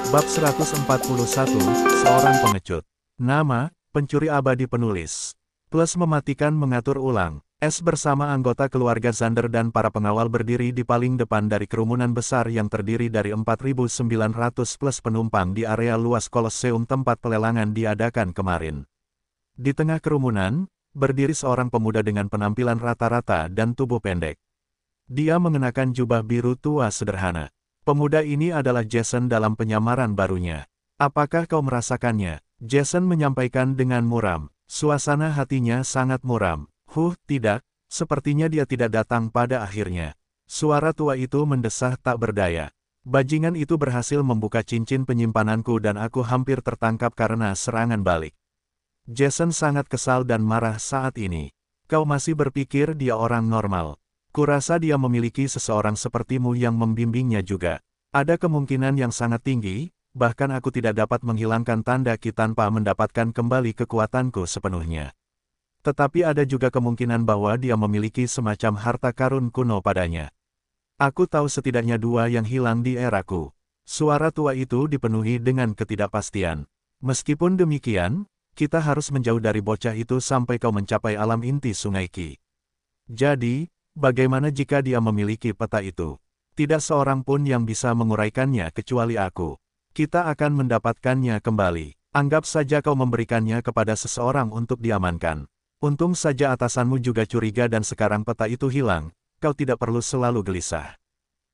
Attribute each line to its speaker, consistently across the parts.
Speaker 1: Bab 141, Seorang Pengecut. Nama, pencuri abadi penulis. Plus mematikan mengatur ulang. S bersama anggota keluarga Zander dan para pengawal berdiri di paling depan dari kerumunan besar yang terdiri dari 4.900 plus penumpang di area luas Kolosseum tempat pelelangan diadakan kemarin. Di tengah kerumunan, berdiri seorang pemuda dengan penampilan rata-rata dan tubuh pendek. Dia mengenakan jubah biru tua sederhana. Pemuda ini adalah Jason dalam penyamaran barunya. Apakah kau merasakannya? Jason menyampaikan dengan muram. Suasana hatinya sangat muram. Tidak, sepertinya dia tidak datang pada akhirnya. Suara tua itu mendesah tak berdaya. Bajingan itu berhasil membuka cincin penyimpananku dan aku hampir tertangkap karena serangan balik. Jason sangat kesal dan marah saat ini. Kau masih berpikir dia orang normal? Kurasa dia memiliki seseorang sepertimu yang membimbingnya juga. Ada kemungkinan yang sangat tinggi, bahkan aku tidak dapat menghilangkan tanda ki tanpa mendapatkan kembali kekuatanku sepenuhnya. Tetapi ada juga kemungkinan bahwa dia memiliki semacam harta karun kuno padanya. Aku tahu setidaknya dua yang hilang di eraku. Suara tua itu dipenuhi dengan ketidakpastian. Meskipun demikian, kita harus menjauh dari bocah itu sampai kau mencapai alam inti Sungai Ki. Jadi, bagaimana jika dia memiliki peta itu? Tidak seorang pun yang bisa menguraikannya kecuali aku. Kita akan mendapatkannya kembali. Anggap saja kau memberikannya kepada seseorang untuk diamankan. Untung saja atasanmu juga curiga dan sekarang peta itu hilang, kau tidak perlu selalu gelisah.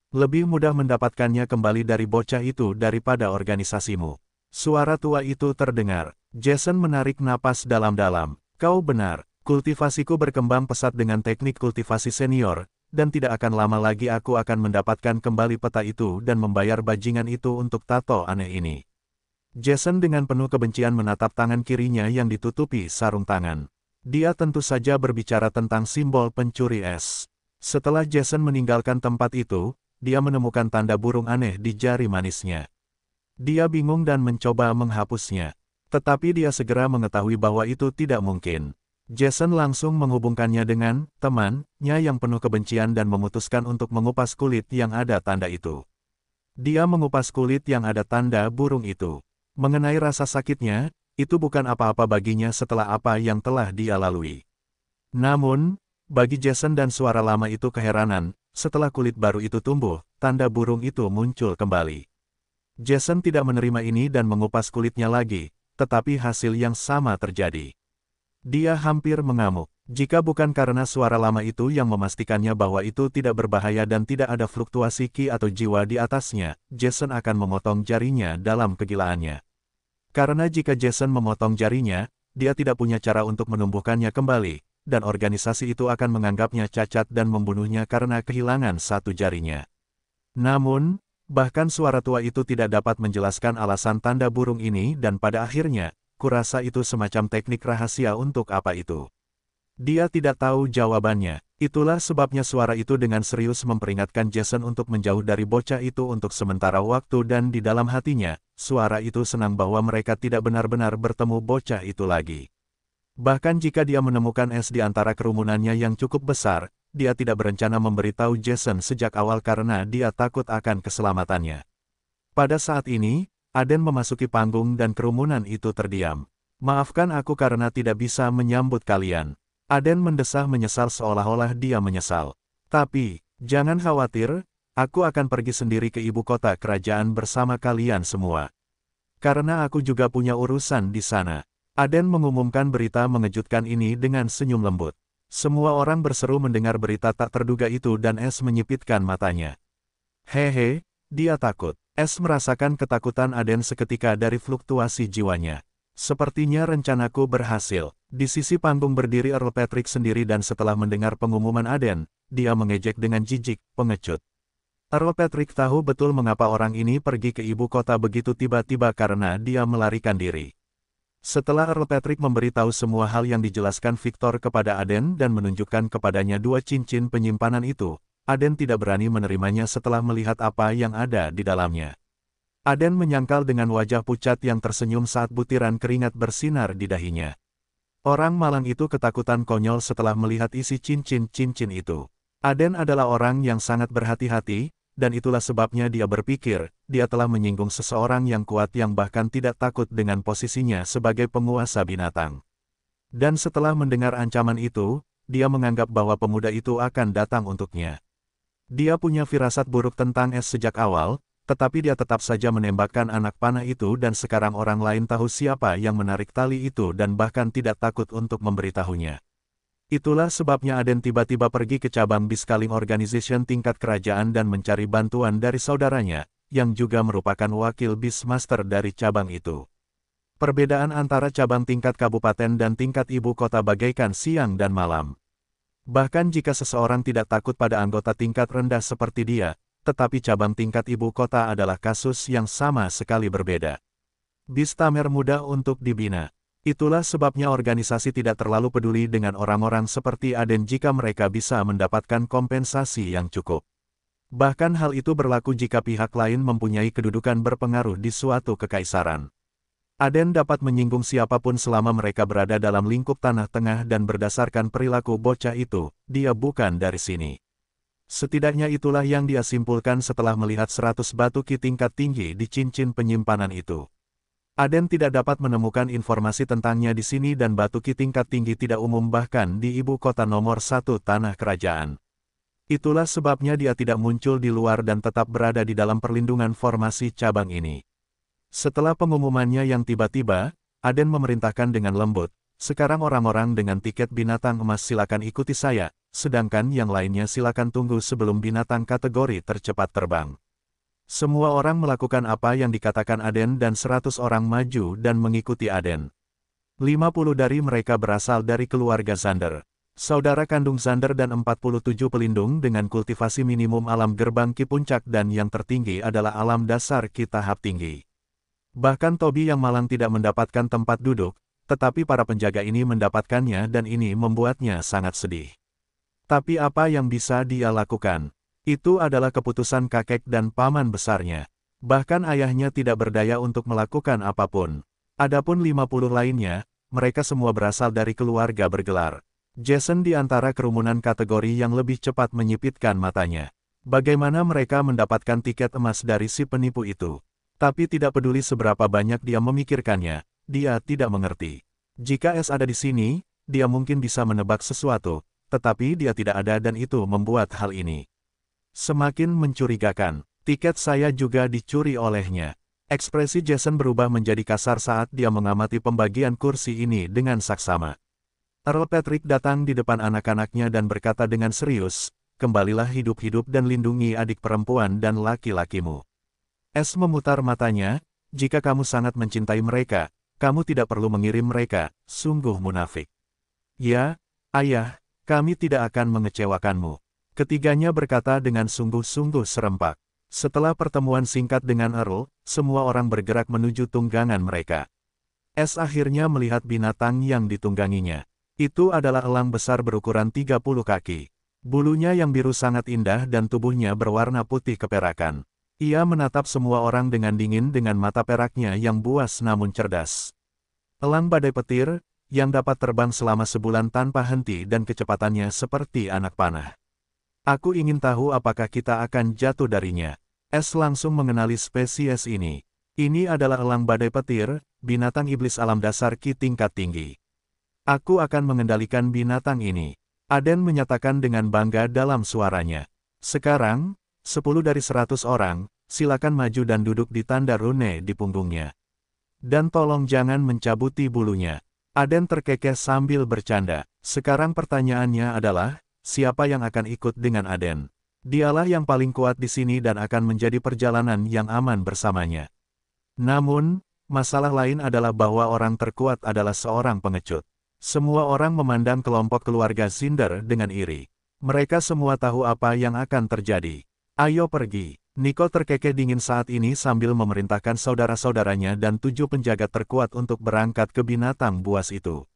Speaker 1: Lebih mudah mendapatkannya kembali dari bocah itu daripada organisasimu. Suara tua itu terdengar. Jason menarik napas dalam-dalam. Kau benar, kultivasiku berkembang pesat dengan teknik kultivasi senior, dan tidak akan lama lagi aku akan mendapatkan kembali peta itu dan membayar bajingan itu untuk tato aneh ini. Jason dengan penuh kebencian menatap tangan kirinya yang ditutupi sarung tangan. Dia tentu saja berbicara tentang simbol pencuri es. Setelah Jason meninggalkan tempat itu, dia menemukan tanda burung aneh di jari manisnya. Dia bingung dan mencoba menghapusnya. Tetapi dia segera mengetahui bahwa itu tidak mungkin. Jason langsung menghubungkannya dengan temannya yang penuh kebencian dan memutuskan untuk mengupas kulit yang ada tanda itu. Dia mengupas kulit yang ada tanda burung itu. Mengenai rasa sakitnya, itu bukan apa-apa baginya setelah apa yang telah dia lalui. Namun, bagi Jason dan suara lama itu keheranan, setelah kulit baru itu tumbuh, tanda burung itu muncul kembali. Jason tidak menerima ini dan mengupas kulitnya lagi, tetapi hasil yang sama terjadi. Dia hampir mengamuk. Jika bukan karena suara lama itu yang memastikannya bahwa itu tidak berbahaya dan tidak ada fluktuasi ki atau jiwa di atasnya, Jason akan memotong jarinya dalam kegilaannya. Karena jika Jason memotong jarinya, dia tidak punya cara untuk menumbuhkannya kembali, dan organisasi itu akan menganggapnya cacat dan membunuhnya karena kehilangan satu jarinya. Namun, bahkan suara tua itu tidak dapat menjelaskan alasan tanda burung ini dan pada akhirnya, kurasa itu semacam teknik rahasia untuk apa itu. Dia tidak tahu jawabannya. Itulah sebabnya suara itu dengan serius memperingatkan Jason untuk menjauh dari bocah itu untuk sementara waktu dan di dalam hatinya, suara itu senang bahwa mereka tidak benar-benar bertemu bocah itu lagi. Bahkan jika dia menemukan es di antara kerumunannya yang cukup besar, dia tidak berencana memberitahu Jason sejak awal karena dia takut akan keselamatannya. Pada saat ini, Aden memasuki panggung dan kerumunan itu terdiam. Maafkan aku karena tidak bisa menyambut kalian. Aden mendesah menyesal seolah-olah dia menyesal. Tapi, jangan khawatir, aku akan pergi sendiri ke ibu kota kerajaan bersama kalian semua. Karena aku juga punya urusan di sana. Aden mengumumkan berita mengejutkan ini dengan senyum lembut. Semua orang berseru mendengar berita tak terduga itu dan Es menyipitkan matanya. Hehe, dia takut. Es merasakan ketakutan Aden seketika dari fluktuasi jiwanya. Sepertinya rencanaku berhasil. Di sisi panggung berdiri Earl Patrick sendiri dan setelah mendengar pengumuman Aden, dia mengejek dengan jijik, pengecut. Earl Patrick tahu betul mengapa orang ini pergi ke ibu kota begitu tiba-tiba karena dia melarikan diri. Setelah Earl Patrick memberitahu semua hal yang dijelaskan Victor kepada Aden dan menunjukkan kepadanya dua cincin penyimpanan itu, Aden tidak berani menerimanya setelah melihat apa yang ada di dalamnya. Aden menyangkal dengan wajah pucat yang tersenyum saat butiran keringat bersinar di dahinya. Orang malang itu ketakutan konyol setelah melihat isi cincin-cincin itu. Aden adalah orang yang sangat berhati-hati, dan itulah sebabnya dia berpikir, dia telah menyinggung seseorang yang kuat yang bahkan tidak takut dengan posisinya sebagai penguasa binatang. Dan setelah mendengar ancaman itu, dia menganggap bahwa pemuda itu akan datang untuknya. Dia punya firasat buruk tentang Es sejak awal, tetapi dia tetap saja menembakkan anak panah itu dan sekarang orang lain tahu siapa yang menarik tali itu dan bahkan tidak takut untuk memberitahunya. Itulah sebabnya Aden tiba-tiba pergi ke cabang Biscaling Organization tingkat kerajaan dan mencari bantuan dari saudaranya, yang juga merupakan wakil Beastmaster dari cabang itu. Perbedaan antara cabang tingkat kabupaten dan tingkat ibu kota bagaikan siang dan malam. Bahkan jika seseorang tidak takut pada anggota tingkat rendah seperti dia, tetapi cabang tingkat ibu kota adalah kasus yang sama sekali berbeda. Beastamer mudah untuk dibina. Itulah sebabnya organisasi tidak terlalu peduli dengan orang-orang seperti Aden jika mereka bisa mendapatkan kompensasi yang cukup. Bahkan hal itu berlaku jika pihak lain mempunyai kedudukan berpengaruh di suatu kekaisaran. Aden dapat menyinggung siapapun selama mereka berada dalam lingkup tanah tengah dan berdasarkan perilaku bocah itu, dia bukan dari sini. Setidaknya itulah yang dia simpulkan setelah melihat 100 batu ki tingkat tinggi di cincin penyimpanan itu. Aden tidak dapat menemukan informasi tentangnya di sini dan batu ki tingkat tinggi tidak umum bahkan di ibu kota nomor 1 tanah kerajaan. Itulah sebabnya dia tidak muncul di luar dan tetap berada di dalam perlindungan formasi cabang ini. Setelah pengumumannya yang tiba-tiba, Aden memerintahkan dengan lembut, sekarang orang-orang dengan tiket binatang emas silakan ikuti saya, sedangkan yang lainnya silakan tunggu sebelum binatang kategori tercepat terbang. Semua orang melakukan apa yang dikatakan Aden dan 100 orang maju dan mengikuti Aden. 50 dari mereka berasal dari keluarga Zander, saudara kandung Zander dan 47 pelindung dengan kultivasi minimum alam gerbang ki puncak dan yang tertinggi adalah alam dasar ki tahap tinggi. Bahkan Tobi yang malang tidak mendapatkan tempat duduk, tetapi para penjaga ini mendapatkannya dan ini membuatnya sangat sedih. Tapi apa yang bisa dia lakukan? Itu adalah keputusan kakek dan paman besarnya. Bahkan ayahnya tidak berdaya untuk melakukan apapun. Adapun 50 lainnya, mereka semua berasal dari keluarga bergelar. Jason di antara kerumunan kategori yang lebih cepat menyipitkan matanya. Bagaimana mereka mendapatkan tiket emas dari si penipu itu? Tapi tidak peduli seberapa banyak dia memikirkannya, dia tidak mengerti. Jika Es ada di sini, dia mungkin bisa menebak sesuatu, tetapi dia tidak ada dan itu membuat hal ini semakin mencurigakan. Tiket saya juga dicuri olehnya. Ekspresi Jason berubah menjadi kasar saat dia mengamati pembagian kursi ini dengan saksama. Earl Patrick datang di depan anak-anaknya dan berkata dengan serius, kembalilah hidup-hidup dan lindungi adik perempuan dan laki-lakimu. Es memutar matanya, jika kamu sangat mencintai mereka, kamu tidak perlu mengirim mereka, sungguh munafik. Ya, ayah, kami tidak akan mengecewakanmu. Ketiganya berkata dengan sungguh-sungguh serempak. Setelah pertemuan singkat dengan Earl, semua orang bergerak menuju tunggangan mereka. Es akhirnya melihat binatang yang ditungganginya. Itu adalah elang besar berukuran 30 kaki. Bulunya yang biru sangat indah dan tubuhnya berwarna putih keperakan. Ia menatap semua orang dengan dingin dengan mata peraknya yang buas namun cerdas. Elang badai petir, yang dapat terbang selama sebulan tanpa henti dan kecepatannya seperti anak panah. Aku ingin tahu apakah kita akan jatuh darinya. Es langsung mengenali spesies ini. Ini adalah elang badai petir, binatang iblis alam dasar ki tingkat tinggi. Aku akan mengendalikan binatang ini. Aden menyatakan dengan bangga dalam suaranya. Sekarang, 10 dari 100 orang, silakan maju dan duduk di tanda rune di punggungnya. Dan tolong jangan mencabuti bulunya. Aden terkekeh sambil bercanda. Sekarang pertanyaannya adalah, siapa yang akan ikut dengan Aden? Dialah yang paling kuat di sini dan akan menjadi perjalanan yang aman bersamanya. Namun, masalah lain adalah bahwa orang terkuat adalah seorang pengecut. Semua orang memandang kelompok keluarga Zinder dengan iri. Mereka semua tahu apa yang akan terjadi. Ayo pergi. Nico terkekeh dingin saat ini sambil memerintahkan saudara-saudaranya dan 7 penjaga terkuat untuk berangkat ke binatang buas itu.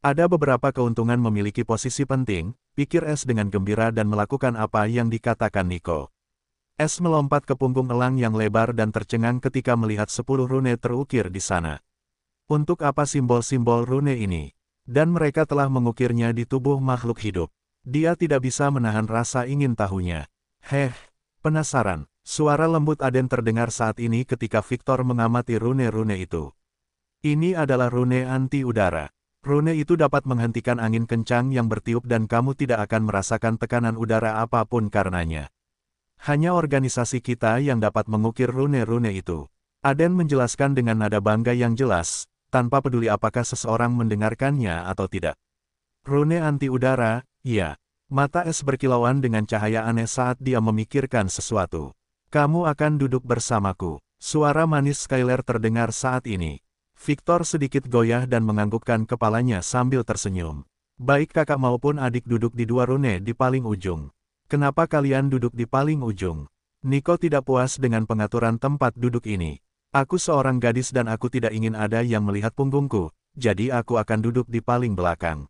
Speaker 1: Ada beberapa keuntungan memiliki posisi penting, pikir Es dengan gembira dan melakukan apa yang dikatakan Nico. Es melompat ke punggung elang yang lebar dan tercengang ketika melihat 10 rune terukir di sana. Untuk apa simbol-simbol rune ini? Dan mereka telah mengukirnya di tubuh makhluk hidup. Dia tidak bisa menahan rasa ingin tahunya. Penasaran, suara lembut Aden terdengar saat ini ketika Victor mengamati rune-rune itu. Ini adalah rune anti udara. Rune itu dapat menghentikan angin kencang yang bertiup dan kamu tidak akan merasakan tekanan udara apapun karenanya. Hanya organisasi kita yang dapat mengukir rune-rune itu. Aden menjelaskan dengan nada bangga yang jelas, tanpa peduli apakah seseorang mendengarkannya atau tidak. Rune anti udara, iya. Mata Es berkilauan dengan cahaya aneh saat dia memikirkan sesuatu. Kamu akan duduk bersamaku. Suara manis Skylar terdengar saat ini. Victor sedikit goyah dan menganggukkan kepalanya sambil tersenyum. Baik kakak maupun adik duduk di dua rune di paling ujung. Kenapa kalian duduk di paling ujung? Nico tidak puas dengan pengaturan tempat duduk ini. Aku seorang gadis dan aku tidak ingin ada yang melihat punggungku, jadi aku akan duduk di paling belakang.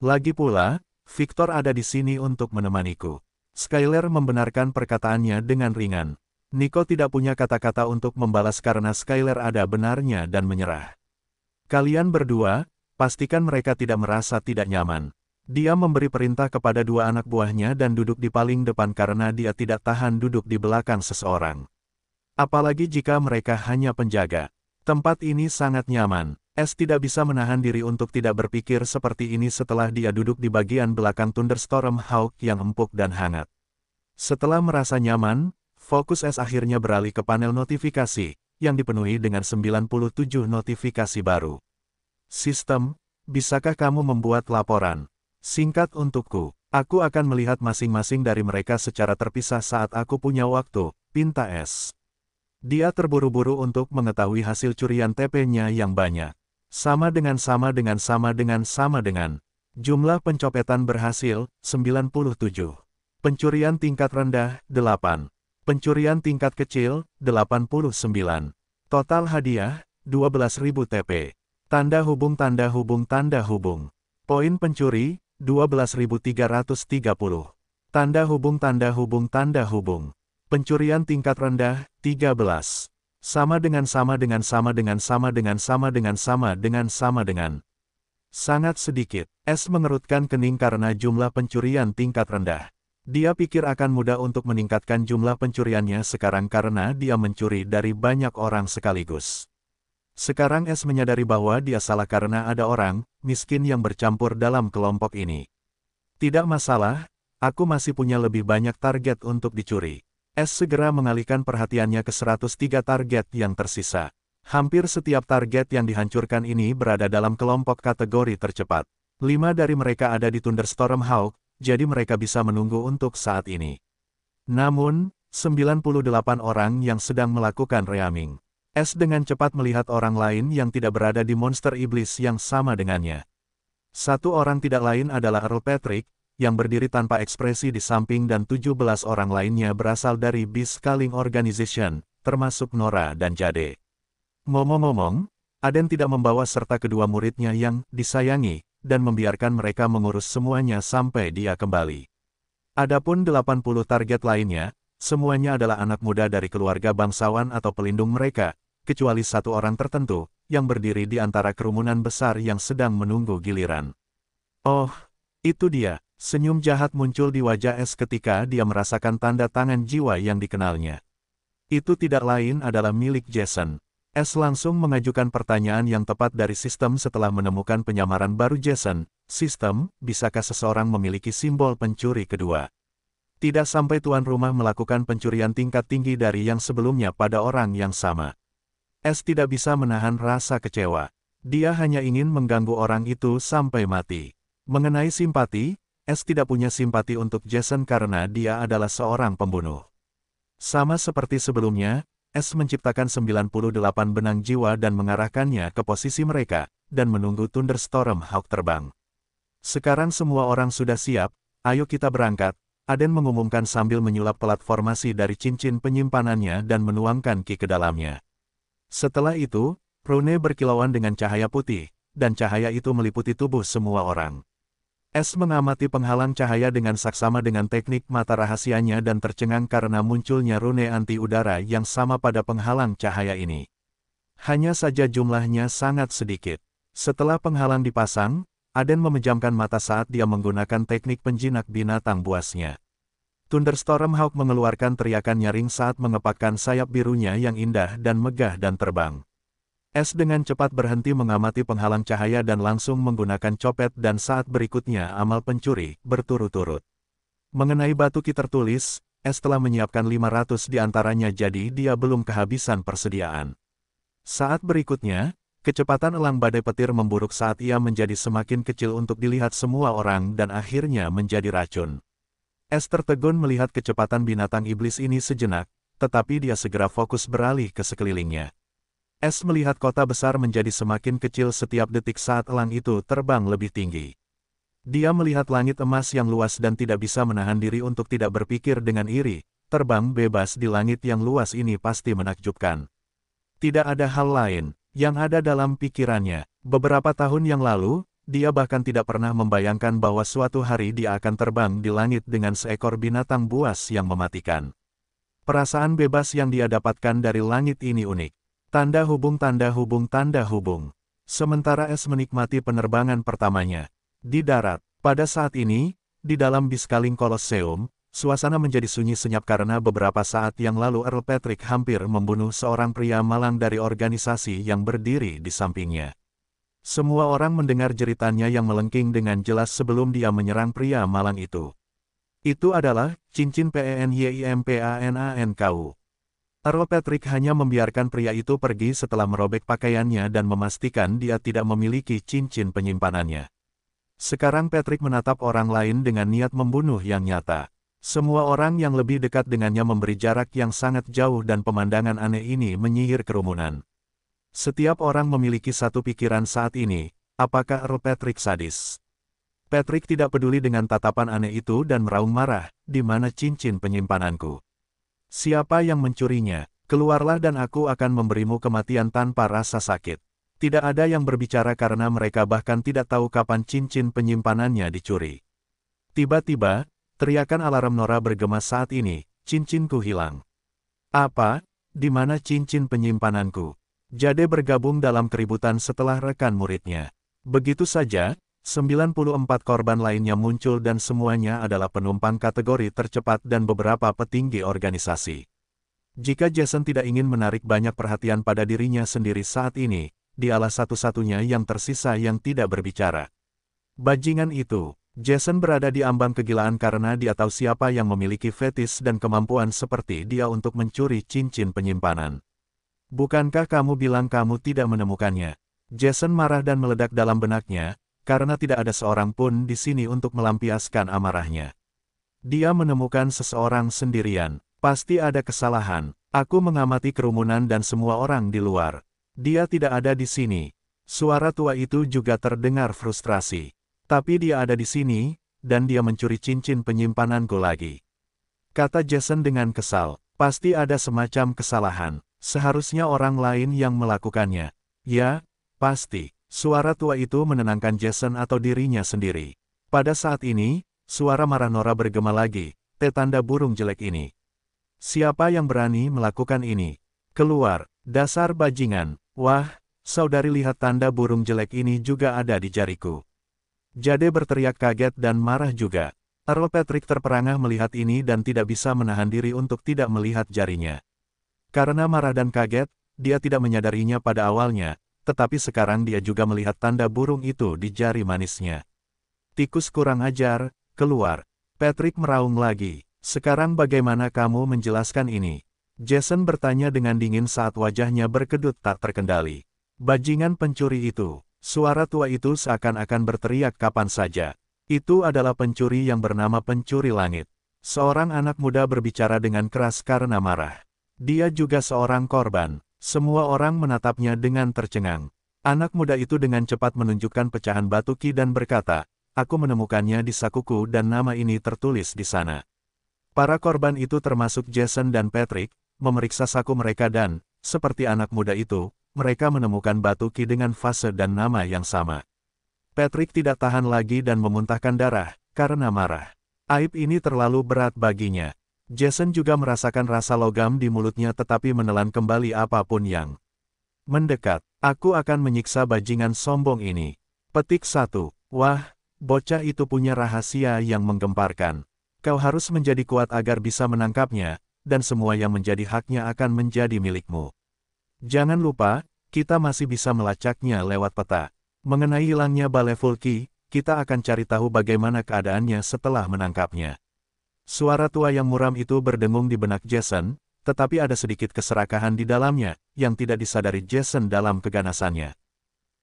Speaker 1: Lagi pula, Victor ada di sini untuk menemaniku. Skylar membenarkan perkataannya dengan ringan. Nico tidak punya kata-kata untuk membalas karena Skylar ada benarnya dan menyerah. Kalian berdua, pastikan mereka tidak merasa tidak nyaman. Dia memberi perintah kepada dua anak buahnya dan duduk di paling depan karena dia tidak tahan duduk di belakang seseorang. Apalagi jika mereka hanya penjaga. Tempat ini sangat nyaman. Es tidak bisa menahan diri untuk tidak berpikir seperti ini setelah dia duduk di bagian belakang Thunderstorm Hawk yang empuk dan hangat. Setelah merasa nyaman, fokus Es akhirnya beralih ke panel notifikasi, yang dipenuhi dengan 97 notifikasi baru. Sistem, bisakah kamu membuat laporan? Singkat untukku, aku akan melihat masing-masing dari mereka secara terpisah saat aku punya waktu, pinta Es. Dia terburu-buru untuk mengetahui hasil curian TP-nya yang banyak. Sama dengan. Jumlah pencopetan berhasil, 97. Pencurian tingkat rendah, 8. Pencurian tingkat kecil, 89. Total hadiah, 12.000 TP. Tanda hubung. Poin pencuri, 12.330. Tanda hubung. Pencurian tingkat rendah, 13. Sama dengan. Sangat sedikit. Es mengerutkan kening karena jumlah pencurian tingkat rendah. Dia pikir akan mudah untuk meningkatkan jumlah pencuriannya sekarang karena dia mencuri dari banyak orang sekaligus. Sekarang Es menyadari bahwa dia salah karena ada orang miskin yang bercampur dalam kelompok ini. Tidak masalah, aku masih punya lebih banyak target untuk dicuri. Es segera mengalihkan perhatiannya ke 103 target yang tersisa. Hampir setiap target yang dihancurkan ini berada dalam kelompok kategori tercepat. 5 dari mereka ada di Thunderstorm Hawk, jadi mereka bisa menunggu untuk saat ini. Namun, 98 orang yang sedang melakukan reaming. Es dengan cepat melihat orang lain yang tidak berada di monster iblis yang sama dengannya. Satu orang tidak lain adalah Earl Patrick, yang berdiri tanpa ekspresi di samping dan 17 orang lainnya berasal dari Beast Calling Organization, termasuk Nora dan Jade. Ngomong-ngomong, Aden tidak membawa serta kedua muridnya yang disayangi, dan membiarkan mereka mengurus semuanya sampai dia kembali. Adapun 80 target lainnya, semuanya adalah anak muda dari keluarga bangsawan atau pelindung mereka, kecuali satu orang tertentu, yang berdiri di antara kerumunan besar yang sedang menunggu giliran. Oh, itu dia. Senyum jahat muncul di wajah Es ketika dia merasakan tanda tangan jiwa yang dikenalnya. Itu tidak lain adalah milik Jason. Es langsung mengajukan pertanyaan yang tepat dari sistem setelah menemukan penyamaran baru Jason. Sistem, bisakah seseorang memiliki simbol pencuri kedua? Tidak sampai tuan rumah melakukan pencurian tingkat tinggi dari yang sebelumnya pada orang yang sama. Es tidak bisa menahan rasa kecewa. Dia hanya ingin mengganggu orang itu sampai mati. Mengenai simpati, Es tidak punya simpati untuk Jason karena dia adalah seorang pembunuh. Sama seperti sebelumnya, Es menciptakan 98 benang jiwa dan mengarahkannya ke posisi mereka, dan menunggu Thunderstorm Hawk terbang. Sekarang semua orang sudah siap, ayo kita berangkat, Aden mengumumkan sambil menyulap pelat formasi dari cincin penyimpanannya dan menuangkan ki ke dalamnya. Setelah itu, rune berkilauan dengan cahaya putih, dan cahaya itu meliputi tubuh semua orang. Es mengamati penghalang cahaya dengan saksama dengan teknik mata rahasianya dan tercengang karena munculnya rune anti udara yang sama pada penghalang cahaya ini. Hanya saja jumlahnya sangat sedikit. Setelah penghalang dipasang, Aden memejamkan mata saat dia menggunakan teknik penjinak binatang buasnya. Thunderstorm Hawk mengeluarkan teriakan nyaring saat mengepakkan sayap birunya yang indah dan megah dan terbang. Es dengan cepat berhenti mengamati penghalang cahaya dan langsung menggunakan copet dan saat berikutnya amal pencuri, berturut-turut. Mengenai batu ki tertulis, es telah menyiapkan 500 di antaranya jadi dia belum kehabisan persediaan. Saat berikutnya, kecepatan elang badai petir memburuk saat ia menjadi semakin kecil untuk dilihat semua orang dan akhirnya menjadi racun. Es tertegun melihat kecepatan binatang iblis ini sejenak, tetapi dia segera fokus beralih ke sekelilingnya. Es melihat kota besar menjadi semakin kecil setiap detik saat elang itu terbang lebih tinggi. Dia melihat langit emas yang luas dan tidak bisa menahan diri untuk tidak berpikir dengan iri, terbang bebas di langit yang luas ini pasti menakjubkan. Tidak ada hal lain yang ada dalam pikirannya. Beberapa tahun yang lalu, dia bahkan tidak pernah membayangkan bahwa suatu hari dia akan terbang di langit dengan seekor binatang buas yang mematikan. Perasaan bebas yang dia dapatkan dari langit ini unik. Tanda hubung tanda hubung tanda hubung. Sementara Es menikmati penerbangan pertamanya. Di darat, pada saat ini, di dalam Biskaling Colosseum, suasana menjadi sunyi senyap karena beberapa saat yang lalu Earl Patrick hampir membunuh seorang pria malang dari organisasi yang berdiri di sampingnya. Semua orang mendengar jeritannya yang melengking dengan jelas sebelum dia menyerang pria malang itu. Itu adalah cincin PENYIMPANANKU. Earl Patrick hanya membiarkan pria itu pergi setelah merobek pakaiannya dan memastikan dia tidak memiliki cincin penyimpanannya. Sekarang Patrick menatap orang lain dengan niat membunuh yang nyata. Semua orang yang lebih dekat dengannya memberi jarak yang sangat jauh dan pemandangan aneh ini menyihir kerumunan. Setiap orang memiliki satu pikiran saat ini, apakah Earl Patrick sadis? Patrick tidak peduli dengan tatapan aneh itu dan meraung marah, di mana cincin penyimpananku? Siapa yang mencurinya? Keluarlah dan aku akan memberimu kematian tanpa rasa sakit. Tidak ada yang berbicara karena mereka bahkan tidak tahu kapan cincin penyimpanannya dicuri. Tiba-tiba, teriakan alarm Nora bergema saat ini, cincinku hilang. Apa? Di mana cincin penyimpananku? Jade bergabung dalam keributan setelah rekan muridnya. Begitu saja, 94 korban lainnya muncul dan semuanya adalah penumpang kategori tercepat dan beberapa petinggi organisasi. Jika Jason tidak ingin menarik banyak perhatian pada dirinya sendiri saat ini, dialah satu-satunya yang tersisa yang tidak berbicara. Bajingan itu, Jason berada di ambang kegilaan karena dia tahu siapa yang memiliki fetis dan kemampuan seperti dia untuk mencuri cincin penyimpanan. Bukankah kamu bilang kamu tidak menemukannya? Jason marah dan meledak dalam benaknya, karena tidak ada seorang pun di sini untuk melampiaskan amarahnya. Dia menemukan seseorang sendirian. Pasti ada kesalahan. Aku mengamati kerumunan dan semua orang di luar. Dia tidak ada di sini. Suara tua itu juga terdengar frustrasi. Tapi dia ada di sini, dan dia mencuri cincin penyimpananku lagi. Kata Jason dengan kesal. Pasti ada semacam kesalahan. Seharusnya orang lain yang melakukannya. Ya, pasti. Suara tua itu menenangkan Jason atau dirinya sendiri. Pada saat ini, suara marah Nora bergema lagi, tanda burung jelek ini. Siapa yang berani melakukan ini? Keluar, dasar bajingan. Wah, saudari lihat tanda burung jelek ini juga ada di jariku. Jade berteriak kaget dan marah juga. Earl Patrick terperangah melihat ini dan tidak bisa menahan diri untuk tidak melihat jarinya. Karena marah dan kaget, dia tidak menyadarinya pada awalnya, tetapi sekarang dia juga melihat tanda burung itu di jari manisnya. Tikus kurang ajar, keluar. Patrick meraung lagi. Sekarang bagaimana kamu menjelaskan ini? Jason bertanya dengan dingin saat wajahnya berkedut tak terkendali. Bajingan pencuri itu. Suara tua itu seakan-akan berteriak kapan saja. Itu adalah pencuri yang bernama Pencuri Langit. Seorang anak muda berbicara dengan keras karena marah. Dia juga seorang korban. Semua orang menatapnya dengan tercengang. Anak muda itu dengan cepat menunjukkan pecahan batu ki dan berkata, aku menemukannya di sakuku dan nama ini tertulis di sana. Para korban itu termasuk Jason dan Patrick, memeriksa saku mereka dan, seperti anak muda itu, mereka menemukan batu ki dengan fase dan nama yang sama. Patrick tidak tahan lagi dan memuntahkan darah, karena marah. Aib ini terlalu berat baginya. Jason juga merasakan rasa logam di mulutnya tetapi menelan kembali apapun yang mendekat. Aku akan menyiksa bajingan sombong ini. Petik 1. Wah, bocah itu punya rahasia yang menggemparkan. Kau harus menjadi kuat agar bisa menangkapnya, dan semua yang menjadi haknya akan menjadi milikmu. Jangan lupa, kita masih bisa melacaknya lewat peta. Mengenai hilangnya Baleful Key, kita akan cari tahu bagaimana keadaannya setelah menangkapnya. Suara tua yang muram itu berdengung di benak Jason, tetapi ada sedikit keserakahan di dalamnya, yang tidak disadari Jason dalam keganasannya.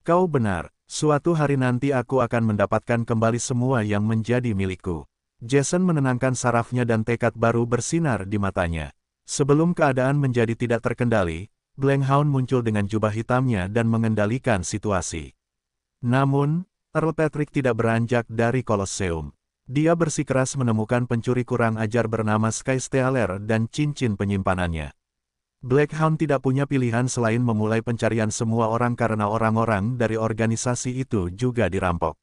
Speaker 1: Kau benar, suatu hari nanti aku akan mendapatkan kembali semua yang menjadi milikku. Jason menenangkan sarafnya dan tekad baru bersinar di matanya. Sebelum keadaan menjadi tidak terkendali, Blankhound muncul dengan jubah hitamnya dan mengendalikan situasi. Namun, Earl Patrick tidak beranjak dari Colosseum. Dia bersikeras menemukan pencuri kurang ajar bernama Sky Stealer dan cincin penyimpanannya. Blankhound tidak punya pilihan selain memulai pencarian semua orang karena orang-orang dari organisasi itu juga dirampok.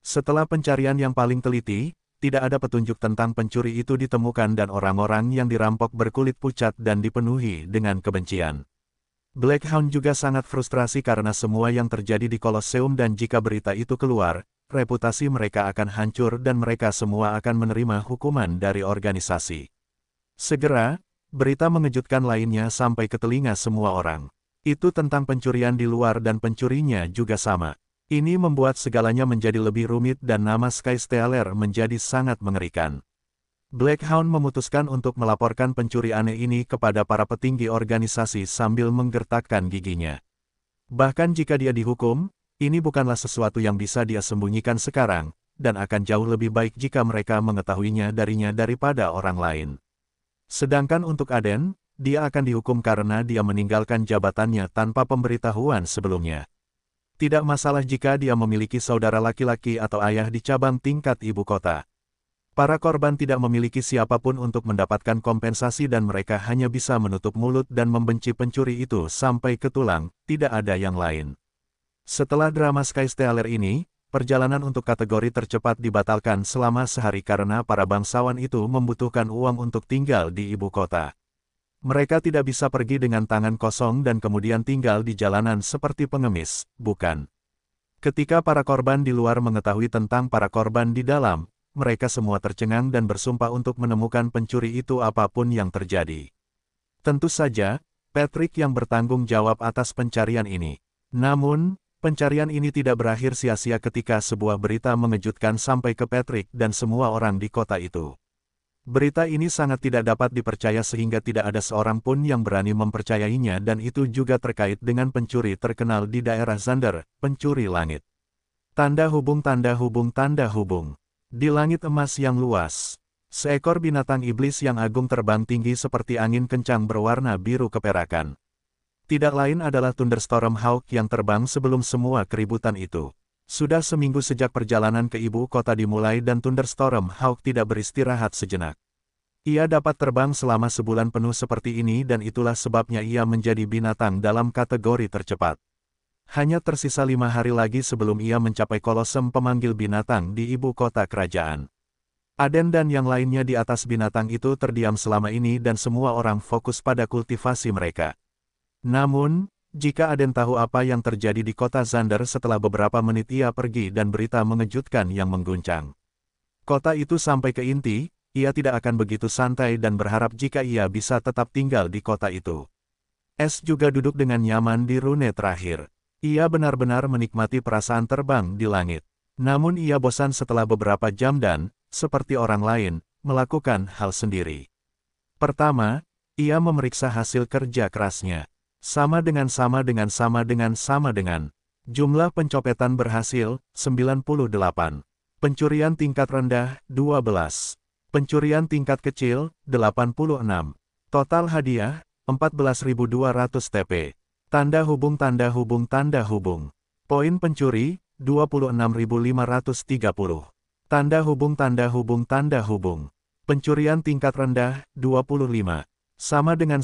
Speaker 1: Setelah pencarian yang paling teliti, tidak ada petunjuk tentang pencuri itu ditemukan dan orang-orang yang dirampok berkulit pucat dan dipenuhi dengan kebencian. Blankhound juga sangat frustrasi karena semua yang terjadi di Colosseum dan jika berita itu keluar, reputasi mereka akan hancur dan mereka semua akan menerima hukuman dari organisasi. Segera, berita mengejutkan lainnya sampai ke telinga semua orang. Itu tentang pencurian di luar dan pencurinya juga sama. Ini membuat segalanya menjadi lebih rumit dan nama Sky Stealer menjadi sangat mengerikan. Blankhound memutuskan untuk melaporkan pencuri aneh ini kepada para petinggi organisasi sambil menggertakkan giginya. Bahkan jika dia dihukum, ini bukanlah sesuatu yang bisa dia sembunyikan sekarang, dan akan jauh lebih baik jika mereka mengetahuinya darinya daripada orang lain. Sedangkan untuk Aden, dia akan dihukum karena dia meninggalkan jabatannya tanpa pemberitahuan sebelumnya. Tidak masalah jika dia memiliki saudara laki-laki atau ayah di cabang tingkat ibu kota. Para korban tidak memiliki siapapun untuk mendapatkan kompensasi dan mereka hanya bisa menutup mulut dan membenci pencuri itu sampai ke tulang, tidak ada yang lain. Setelah drama Sky Stealer ini, perjalanan untuk kategori tercepat dibatalkan selama sehari karena para bangsawan itu membutuhkan uang untuk tinggal di ibu kota. Mereka tidak bisa pergi dengan tangan kosong dan kemudian tinggal di jalanan seperti pengemis, bukan? Ketika para korban di luar mengetahui tentang para korban di dalam, mereka semua tercengang dan bersumpah untuk menemukan pencuri itu apapun yang terjadi. Tentu saja, Patrick yang bertanggung jawab atas pencarian ini. Namun, pencarian ini tidak berakhir sia-sia ketika sebuah berita mengejutkan sampai ke Patrick dan semua orang di kota itu. Berita ini sangat tidak dapat dipercaya sehingga tidak ada seorang pun yang berani mempercayainya dan itu juga terkait dengan pencuri terkenal di daerah Xander, pencuri langit. Tanda hubung tanda hubung tanda hubung. Di langit emas yang luas, seekor binatang iblis yang agung terbang tinggi seperti angin kencang berwarna biru keperakan. Tidak lain adalah Thunderstorm Hawk yang terbang sebelum semua keributan itu. Sudah seminggu sejak perjalanan ke ibu kota dimulai dan Thunderstorm Hawk tidak beristirahat sejenak. Ia dapat terbang selama sebulan penuh seperti ini dan itulah sebabnya ia menjadi binatang dalam kategori tercepat. Hanya tersisa 5 hari lagi sebelum ia mencapai Kolosem pemanggil binatang di ibu kota kerajaan. Aden dan yang lainnya di atas binatang itu terdiam selama ini dan semua orang fokus pada kultivasi mereka. Namun, jika Aden tahu apa yang terjadi di kota Xander setelah beberapa menit ia pergi dan berita mengejutkan yang mengguncang. Kota itu sampai ke inti, ia tidak akan begitu santai dan berharap jika ia bisa tetap tinggal di kota itu. Es juga duduk dengan nyaman di rune terakhir. Ia benar-benar menikmati perasaan terbang di langit. Namun ia bosan setelah beberapa jam dan, seperti orang lain, melakukan hal sendiri. Pertama, ia memeriksa hasil kerja kerasnya. Sama dengan. Jumlah pencopetan berhasil, 98. Pencurian tingkat rendah, 12. Pencurian tingkat kecil, 86. Total hadiah, 14.200 TP. Tanda hubung tanda hubung tanda hubung. Poin pencuri, 26.530. Tanda hubung tanda hubung tanda hubung. Pencurian tingkat rendah, 25. Sama dengan.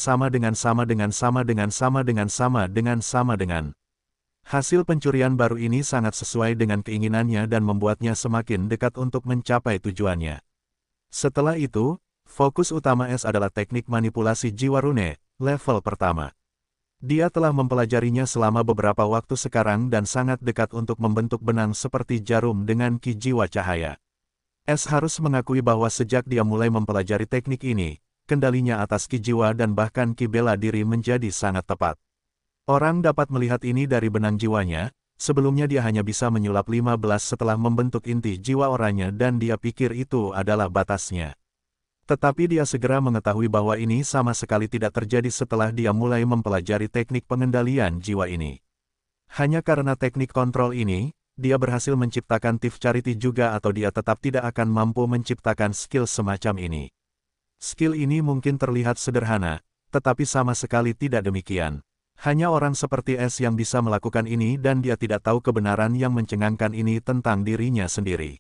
Speaker 1: Hasil pencurian baru ini sangat sesuai dengan keinginannya dan membuatnya semakin dekat untuk mencapai tujuannya. Setelah itu, fokus utama S adalah teknik manipulasi jiwa rune, level pertama. Dia telah mempelajarinya selama beberapa waktu sekarang dan sangat dekat untuk membentuk benang seperti jarum dengan ki jiwa cahaya. Es harus mengakui bahwa sejak dia mulai mempelajari teknik ini, kendalinya atas ki jiwa dan bahkan ki bela diri menjadi sangat tepat. Orang dapat melihat ini dari benang jiwanya, sebelumnya dia hanya bisa menyulap 15 setelah membentuk inti jiwa orangnya dan dia pikir itu adalah batasnya. Tetapi dia segera mengetahui bahwa ini sama sekali tidak terjadi setelah dia mulai mempelajari teknik pengendalian jiwa ini. Hanya karena teknik kontrol ini, dia berhasil menciptakan Thief Charity juga atau dia tetap tidak akan mampu menciptakan skill semacam ini. Skill ini mungkin terlihat sederhana, tetapi sama sekali tidak demikian. Hanya orang seperti S yang bisa melakukan ini dan dia tidak tahu kebenaran yang mencengangkan ini tentang dirinya sendiri.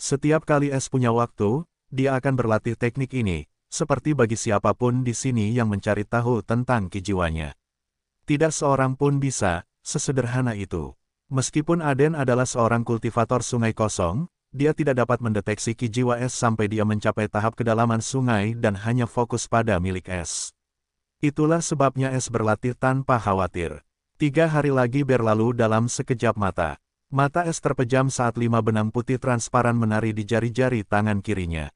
Speaker 1: Setiap kali S punya waktu, dia akan berlatih teknik ini, seperti bagi siapapun di sini yang mencari tahu tentang ki jiwanya. Tidak seorang pun bisa, sesederhana itu. Meskipun Aden adalah seorang kultivator sungai kosong, dia tidak dapat mendeteksi ki jiwa S sampai dia mencapai tahap kedalaman sungai dan hanya fokus pada milik S. Itulah sebabnya S berlatih tanpa khawatir. 3 hari lagi berlalu dalam sekejap mata. Mata S terpejam saat 5 benang putih transparan menari di jari-jari tangan kirinya.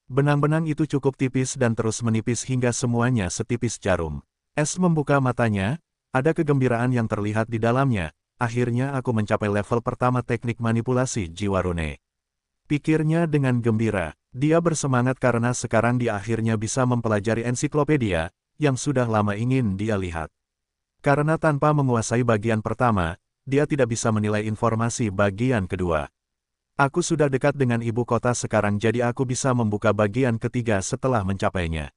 Speaker 1: Benang-benang itu cukup tipis dan terus menipis hingga semuanya setipis jarum. S membuka matanya, ada kegembiraan yang terlihat di dalamnya. Akhirnya aku mencapai level pertama teknik manipulasi jiwa rune. Pikirnya dengan gembira. Dia bersemangat karena sekarang dia akhirnya bisa mempelajari ensiklopedia, yang sudah lama ingin dia lihat. Karena tanpa menguasai bagian pertama, dia tidak bisa menilai informasi bagian kedua. Aku sudah dekat dengan ibu kota sekarang jadi aku bisa membuka bagian ketiga setelah mencapainya.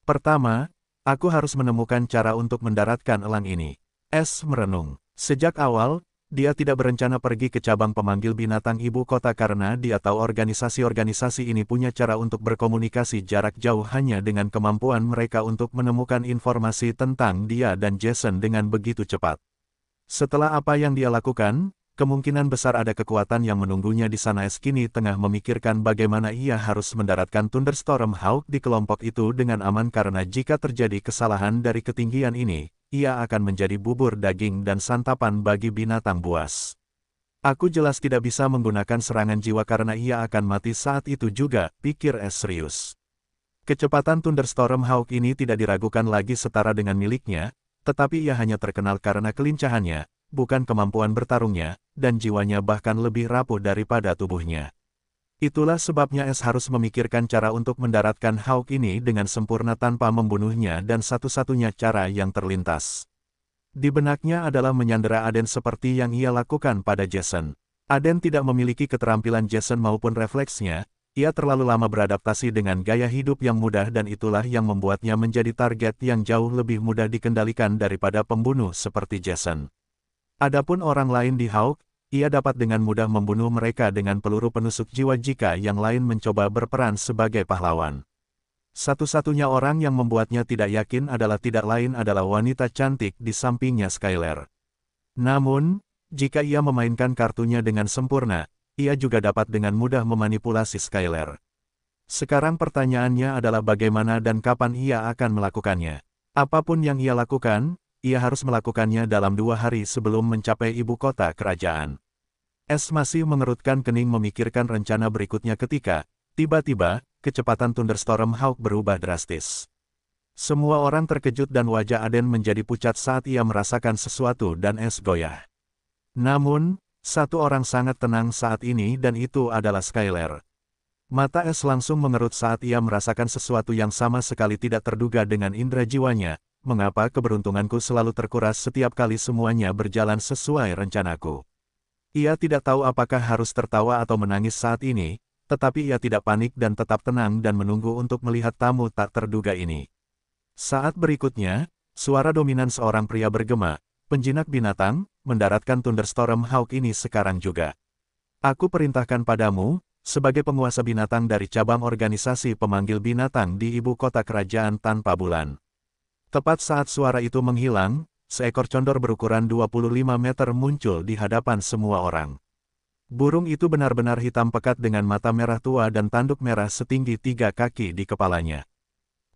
Speaker 1: Pertama, aku harus menemukan cara untuk mendaratkan elang ini. S merenung. Sejak awal, dia tidak berencana pergi ke cabang pemanggil binatang ibu kota karena dia tahu organisasi-organisasi ini punya cara untuk berkomunikasi jarak jauh hanya dengan kemampuan mereka untuk menemukan informasi tentang dia dan Jason dengan begitu cepat. Setelah apa yang dia lakukan, kemungkinan besar ada kekuatan yang menunggunya di sana. S kini tengah memikirkan bagaimana ia harus mendaratkan Thunderstorm Hawk di kelompok itu dengan aman karena jika terjadi kesalahan dari ketinggian ini, ia akan menjadi bubur daging dan santapan bagi binatang buas. Aku jelas tidak bisa menggunakan serangan jiwa karena ia akan mati saat itu juga, pikir S serius. Kecepatan Thunderstorm Hawk ini tidak diragukan lagi setara dengan miliknya, tetapi ia hanya terkenal karena kelincahannya, bukan kemampuan bertarungnya, dan jiwanya bahkan lebih rapuh daripada tubuhnya. Itulah sebabnya S harus memikirkan cara untuk mendaratkan Hawk ini dengan sempurna tanpa membunuhnya dan satu-satunya cara yang terlintas di benaknya adalah menyandera Aden seperti yang ia lakukan pada Jason. Aden tidak memiliki keterampilan Jason maupun refleksnya, ia terlalu lama beradaptasi dengan gaya hidup yang mudah dan itulah yang membuatnya menjadi target yang jauh lebih mudah dikendalikan daripada pembunuh seperti Jason. Adapun orang lain di Hawk, ia dapat dengan mudah membunuh mereka dengan peluru penusuk jiwa jika yang lain mencoba berperan sebagai pahlawan. Satu-satunya orang yang membuatnya tidak yakin tidak lain adalah wanita cantik di sampingnya Skylar. Namun, jika ia memainkan kartunya dengan sempurna, ia juga dapat dengan mudah memanipulasi Skylar. Sekarang pertanyaannya adalah bagaimana dan kapan ia akan melakukannya. Apapun yang ia lakukan, ia harus melakukannya dalam 2 hari sebelum mencapai ibu kota kerajaan. S masih mengerutkan kening memikirkan rencana berikutnya ketika, tiba-tiba, kecepatan Thunderstorm Hawk berubah drastis. Semua orang terkejut dan wajah Aden menjadi pucat saat ia merasakan sesuatu dan S goyah. Namun, satu orang sangat tenang saat ini dan itu adalah Skylar. Mata S langsung mengerut saat ia merasakan sesuatu yang sama sekali tidak terduga dengan indera jiwanya. Mengapa keberuntunganku selalu terkuras setiap kali semuanya berjalan sesuai rencanaku? Ia tidak tahu apakah harus tertawa atau menangis saat ini, tetapi ia tidak panik dan tetap tenang dan menunggu untuk melihat tamu tak terduga ini. Saat berikutnya, suara dominan seorang pria bergema, "Penjinak binatang, mendaratkan Thunderstorm Hawk ini sekarang juga. Aku perintahkan padamu, sebagai penguasa binatang dari cabang organisasi pemanggil binatang di ibu kota kerajaan tanpa bulan." Tepat saat suara itu menghilang, seekor condor berukuran 25 meter muncul di hadapan semua orang. Burung itu benar-benar hitam pekat dengan mata merah tua dan tanduk merah setinggi 3 kaki di kepalanya.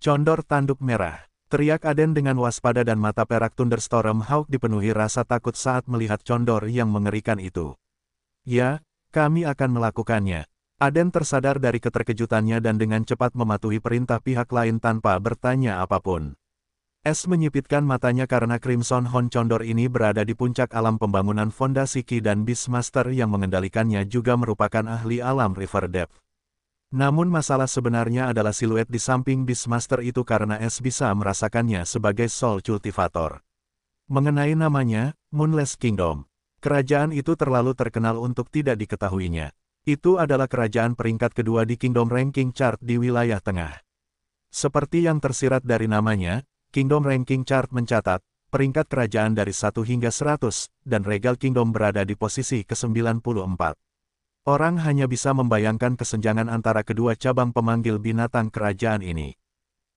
Speaker 1: "Condor tanduk merah," teriak Aden dengan waspada dan mata perak Thunderstorm Hawk dipenuhi rasa takut saat melihat condor yang mengerikan itu. "Ya, kami akan melakukannya." Aden tersadar dari keterkejutannya dan dengan cepat mematuhi perintah pihak lain tanpa bertanya apapun. Es menyipitkan matanya karena Crimson Hon Condor ini berada di puncak alam pembangunan fondasi Ki dan Beastmaster yang mengendalikannya juga merupakan ahli alam River Depth. Namun masalah sebenarnya adalah siluet di samping Beastmaster itu karena Es bisa merasakannya sebagai Soul Cultivator. Mengenai namanya, Moonless Kingdom. Kerajaan itu terlalu terkenal untuk tidak diketahuinya. Itu adalah kerajaan peringkat kedua di Kingdom Ranking Chart di wilayah tengah. Seperti yang tersirat dari namanya, Kingdom Ranking Chart mencatat, peringkat kerajaan dari 1 hingga 100, dan Regal Kingdom berada di posisi ke-94. Orang hanya bisa membayangkan kesenjangan antara kedua cabang pemanggil binatang kerajaan ini.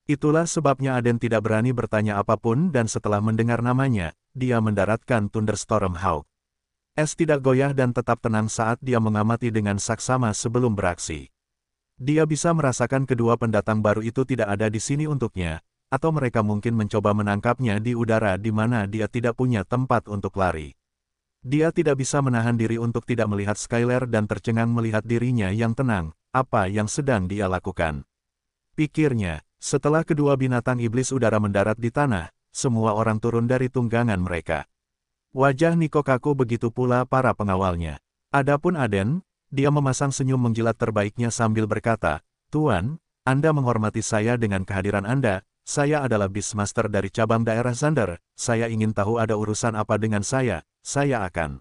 Speaker 1: Itulah sebabnya Aden tidak berani bertanya apapun dan setelah mendengar namanya, dia mendaratkan Thunderstorm Hawk. Es tidak goyah dan tetap tenang saat dia mengamati dengan saksama sebelum beraksi. Dia bisa merasakan kedua pendatang baru itu tidak ada di sini untuknya, atau mereka mungkin mencoba menangkapnya di udara di mana dia tidak punya tempat untuk lari. Dia tidak bisa menahan diri untuk tidak melihat Skylar dan tercengang melihat dirinya yang tenang, apa yang sedang dia lakukan. Pikirnya, setelah kedua binatang iblis udara mendarat di tanah, semua orang turun dari tunggangan mereka. Wajah Nico kaku begitu pula para pengawalnya. Adapun Aden, dia memasang senyum menjilat terbaiknya sambil berkata, "Tuan, Anda menghormati saya dengan kehadiran Anda, saya adalah Beastmaster dari cabang daerah Zander, saya ingin tahu ada urusan apa dengan saya akan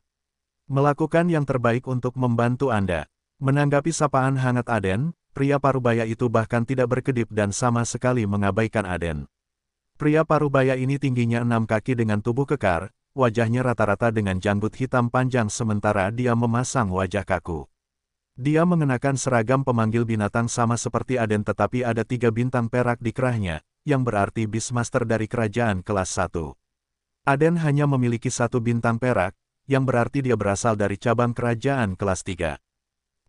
Speaker 1: melakukan yang terbaik untuk membantu Anda." Menanggapi sapaan hangat Aden, pria parubaya itu bahkan tidak berkedip dan sama sekali mengabaikan Aden. Pria parubaya ini tingginya 6 kaki dengan tubuh kekar, wajahnya rata-rata dengan janggut hitam panjang sementara dia memasang wajah kaku. Dia mengenakan seragam pemanggil binatang sama seperti Aden tetapi ada 3 bintang perak di kerahnya, yang berarti Beastmaster dari kerajaan kelas 1. Aden hanya memiliki 1 bintang perak, yang berarti dia berasal dari cabang kerajaan kelas 3.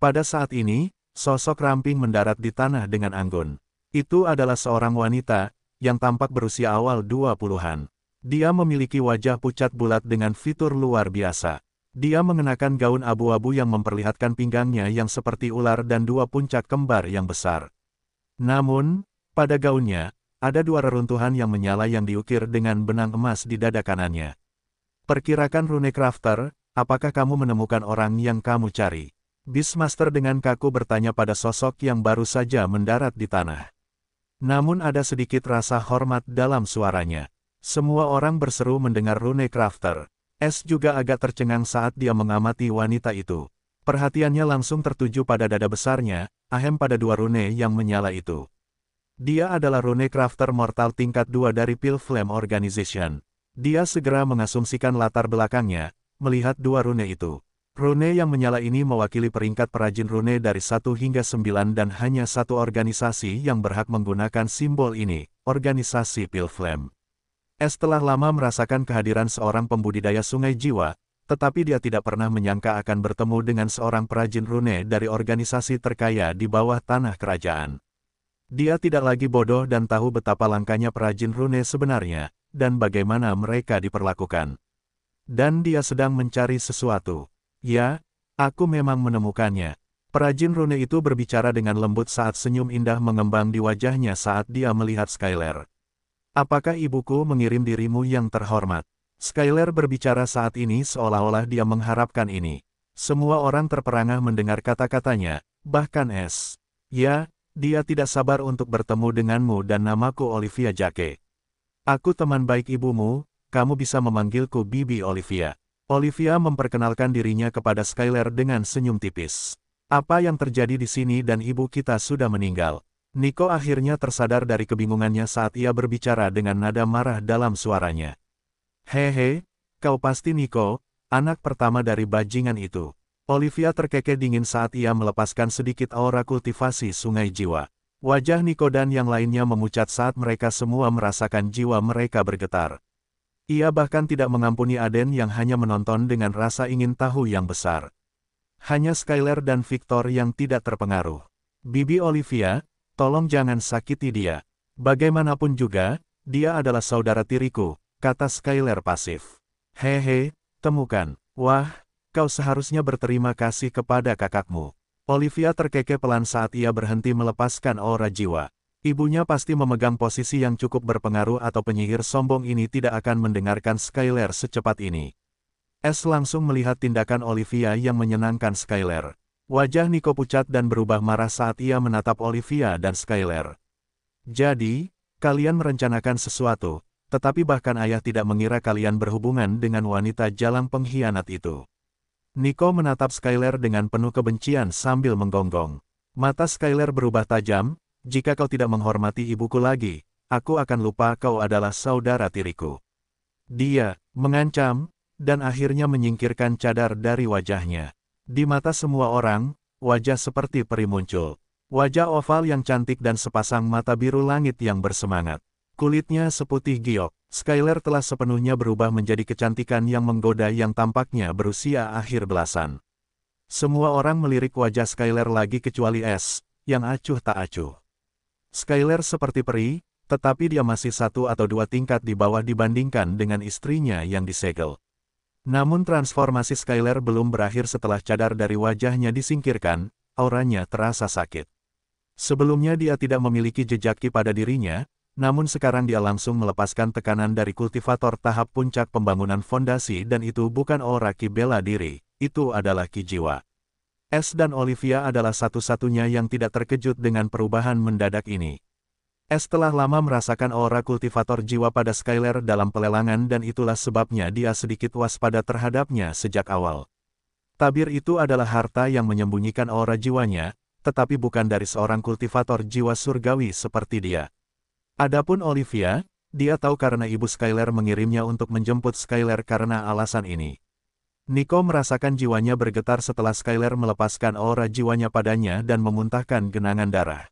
Speaker 1: Pada saat ini, sosok ramping mendarat di tanah dengan anggun. Itu adalah seorang wanita, yang tampak berusia awal 20-an. Dia memiliki wajah pucat bulat dengan fitur luar biasa. Dia mengenakan gaun abu-abu yang memperlihatkan pinggangnya yang seperti ular dan 2 puncak kembar yang besar. Namun, pada gaunnya, ada 2 reruntuhan yang menyala yang diukir dengan benang emas di dada kanannya. Perkirakan Runecrafter, apakah kamu menemukan orang yang kamu cari? Beastmaster dengan kaku bertanya pada sosok yang baru saja mendarat di tanah. Namun ada sedikit rasa hormat dalam suaranya. Semua orang berseru mendengar Runecrafter. Es juga agak tercengang saat dia mengamati wanita itu. Perhatiannya langsung tertuju pada dada besarnya, ahem pada 2 rune yang menyala itu. Dia adalah Runecrafter mortal tingkat 2 dari Pale Flame Organization. Dia segera mengasumsikan latar belakangnya, melihat 2 rune itu. Rune yang menyala ini mewakili peringkat perajin rune dari 1 hingga 9 dan hanya 1 organisasi yang berhak menggunakan simbol ini, organisasi Pale Flame. Es telah lama merasakan kehadiran seorang pembudidaya sungai jiwa, tetapi dia tidak pernah menyangka akan bertemu dengan seorang perajin rune dari organisasi terkaya di bawah tanah kerajaan. Dia tidak lagi bodoh dan tahu betapa langkanya perajin rune sebenarnya, dan bagaimana mereka diperlakukan. Dan dia sedang mencari sesuatu. Ya, aku memang menemukannya. Perajin rune itu berbicara dengan lembut saat senyum indah mengembang di wajahnya saat dia melihat Skylar. Apakah ibuku mengirim dirimu yang terhormat? Skylar berbicara saat ini seolah-olah dia mengharapkan ini. Semua orang terperangah mendengar kata-katanya, bahkan Es. Ya, dia tidak sabar untuk bertemu denganmu dan namaku Olivia Jake. Aku teman baik ibumu, kamu bisa memanggilku Bibi Olivia. Olivia memperkenalkan dirinya kepada Skylar dengan senyum tipis. Apa yang terjadi di sini dan ibu kita sudah meninggal. Nico akhirnya tersadar dari kebingungannya saat ia berbicara dengan nada marah dalam suaranya. Hehe, kau pasti Nico, anak pertama dari bajingan itu. Olivia terkekeh dingin saat ia melepaskan sedikit aura kultivasi sungai jiwa. Wajah Nico dan yang lainnya memucat saat mereka semua merasakan jiwa mereka bergetar. Ia bahkan tidak mengampuni Aden yang hanya menonton dengan rasa ingin tahu yang besar. Hanya Skylar dan Victor yang tidak terpengaruh. Bibi Olivia, tolong jangan sakiti dia. Bagaimanapun juga, dia adalah saudara tiriku, kata Skylar pasif. Hehe, temukan. Wah, kau seharusnya berterima kasih kepada kakakmu. Olivia terkekeh pelan saat ia berhenti melepaskan aura jiwa. Ibunya pasti memegang posisi yang cukup berpengaruh atau penyihir sombong ini tidak akan mendengarkan Skylar secepat ini. S langsung melihat tindakan Olivia yang menyenangkan Skylar. Wajah Nico pucat dan berubah marah saat ia menatap Olivia dan Skylar. Jadi, kalian merencanakan sesuatu, tetapi bahkan ayah tidak mengira kalian berhubungan dengan wanita jalang pengkhianat itu. Nico menatap Skylar dengan penuh kebencian sambil menggonggong. Mata Skylar berubah tajam, jika kau tidak menghormati ibuku lagi, aku akan lupa kau adalah saudara tiriku. Dia mengancam, dan akhirnya menyingkirkan cadar dari wajahnya. Di mata semua orang, wajah seperti peri muncul. Wajah oval yang cantik dan sepasang mata biru langit yang bersemangat. Kulitnya seputih giok, Skylar telah sepenuhnya berubah menjadi kecantikan yang menggoda yang tampaknya berusia akhir belasan. Semua orang melirik wajah Skylar lagi kecuali S, yang acuh tak acuh. Skylar seperti peri, tetapi dia masih 1 atau 2 tingkat di bawah dibandingkan dengan istrinya yang disegel. Namun transformasi Skylar belum berakhir setelah cadar dari wajahnya disingkirkan, auranya terasa sakit. Sebelumnya dia tidak memiliki jejak ki pada dirinya, namun sekarang dia langsung melepaskan tekanan dari kultivator tahap puncak pembangunan fondasi dan itu bukan aura ki bela diri, itu adalah ki jiwa. S dan Olivia adalah satu-satunya yang tidak terkejut dengan perubahan mendadak ini. S telah lama merasakan aura kultivator jiwa pada Skylar dalam pelelangan dan itulah sebabnya dia sedikit waspada terhadapnya sejak awal. Tabir itu adalah harta yang menyembunyikan aura jiwanya, tetapi bukan dari seorang kultivator jiwa surgawi seperti dia. Adapun Olivia, dia tahu karena ibu Skylar mengirimnya untuk menjemput Skylar karena alasan ini. Nico merasakan jiwanya bergetar setelah Skylar melepaskan aura jiwanya padanya dan memuntahkan genangan darah.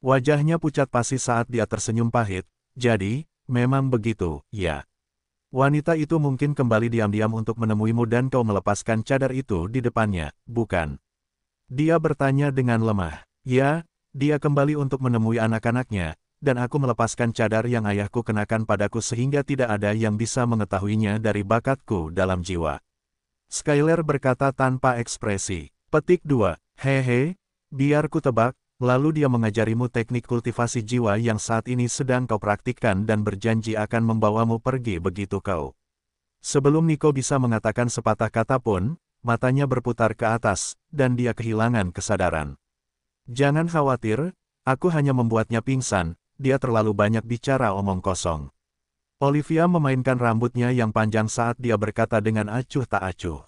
Speaker 1: Wajahnya pucat pasi saat dia tersenyum pahit, jadi, memang begitu, ya. Wanita itu mungkin kembali diam-diam untuk menemuimu dan kau melepaskan cadar itu di depannya, bukan? Dia bertanya dengan lemah. Ya, dia kembali untuk menemui anak-anaknya, dan aku melepaskan cadar yang ayahku kenakan padaku sehingga tidak ada yang bisa mengetahuinya dari bakatku dalam jiwa. Skylar berkata tanpa ekspresi. Petik 2. Hehe, biar ku tebak. Lalu dia mengajarimu teknik kultivasi jiwa yang saat ini sedang kau praktikkan dan berjanji akan membawamu pergi begitu kau. Sebelum Nico bisa mengatakan sepatah kata pun, matanya berputar ke atas, dan dia kehilangan kesadaran. Jangan khawatir, aku hanya membuatnya pingsan, dia terlalu banyak bicara omong kosong. Olivia memainkan rambutnya yang panjang saat dia berkata dengan acuh tak acuh.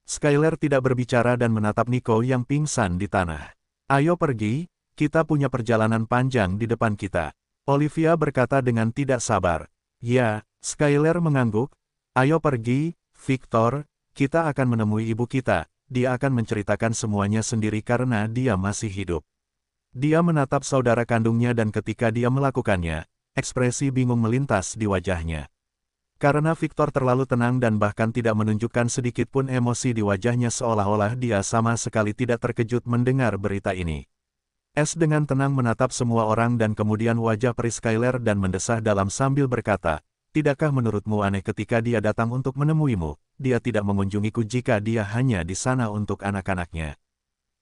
Speaker 1: Skylar tidak berbicara dan menatap Nico yang pingsan di tanah. Ayo pergi, kita punya perjalanan panjang di depan kita. Olivia berkata dengan tidak sabar. Ya, Skylar mengangguk. Ayo pergi, Victor, kita akan menemui ibu kita. Dia akan menceritakan semuanya sendiri karena dia masih hidup. Dia menatap saudara kandungnya dan ketika dia melakukannya, ekspresi bingung melintas di wajahnya. Karena Victor terlalu tenang dan bahkan tidak menunjukkan sedikit pun emosi di wajahnya seolah-olah dia sama sekali tidak terkejut mendengar berita ini. S dengan tenang menatap semua orang dan kemudian wajah peri Skylar dan mendesah dalam sambil berkata, tidakkah menurutmu aneh ketika dia datang untuk menemuimu, dia tidak mengunjungiku jika dia hanya di sana untuk anak-anaknya.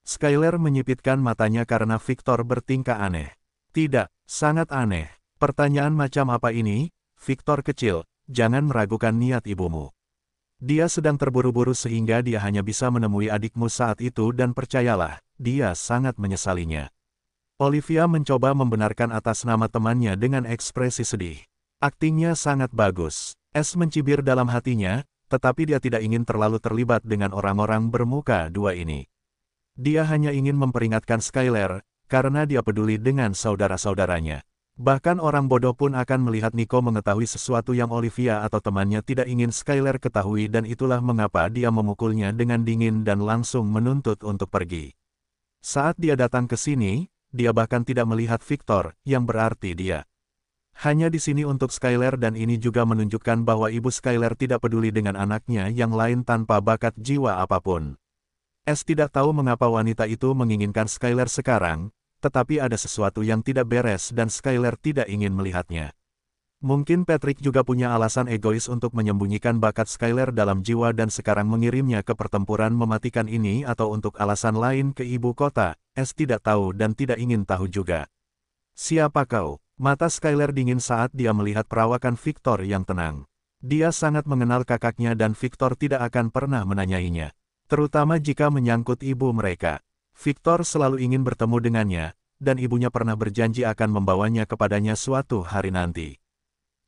Speaker 1: Skylar menyipitkan matanya karena Victor bertingkah aneh. Tidak, sangat aneh. Pertanyaan macam apa ini, Victor kecil? Jangan meragukan niat ibumu. Dia sedang terburu-buru sehingga dia hanya bisa menemui adikmu saat itu dan percayalah, dia sangat menyesalinya. Olivia mencoba membenarkan atas nama temannya dengan ekspresi sedih. Aktingnya sangat bagus. S mencibir dalam hatinya, tetapi dia tidak ingin terlalu terlibat dengan orang-orang bermuka dua ini. Dia hanya ingin memperingatkan Skylar, karena dia peduli dengan saudara-saudaranya. Bahkan orang bodoh pun akan melihat Nico mengetahui sesuatu yang Olivia atau temannya tidak ingin Skylar ketahui dan itulah mengapa dia memukulnya dengan dingin dan langsung menuntut untuk pergi. Saat dia datang ke sini, dia bahkan tidak melihat Victor, yang berarti dia hanya di sini untuk Skylar dan ini juga menunjukkan bahwa ibu Skylar tidak peduli dengan anaknya yang lain tanpa bakat jiwa apapun. S tidak tahu mengapa wanita itu menginginkan Skylar sekarang, tetapi ada sesuatu yang tidak beres dan Skylar tidak ingin melihatnya. Mungkin Patrick juga punya alasan egois untuk menyembunyikan bakat Skylar dalam jiwa dan sekarang mengirimnya ke pertempuran mematikan ini atau untuk alasan lain ke ibu kota. S tidak tahu dan tidak ingin tahu juga. Siapa kau? Mata Skylar dingin saat dia melihat perawakan Victor yang tenang. Dia sangat mengenal kakaknya dan Victor tidak akan pernah menanyainya. Terutama jika menyangkut ibu mereka. Victor selalu ingin bertemu dengannya, dan ibunya pernah berjanji akan membawanya kepadanya suatu hari nanti.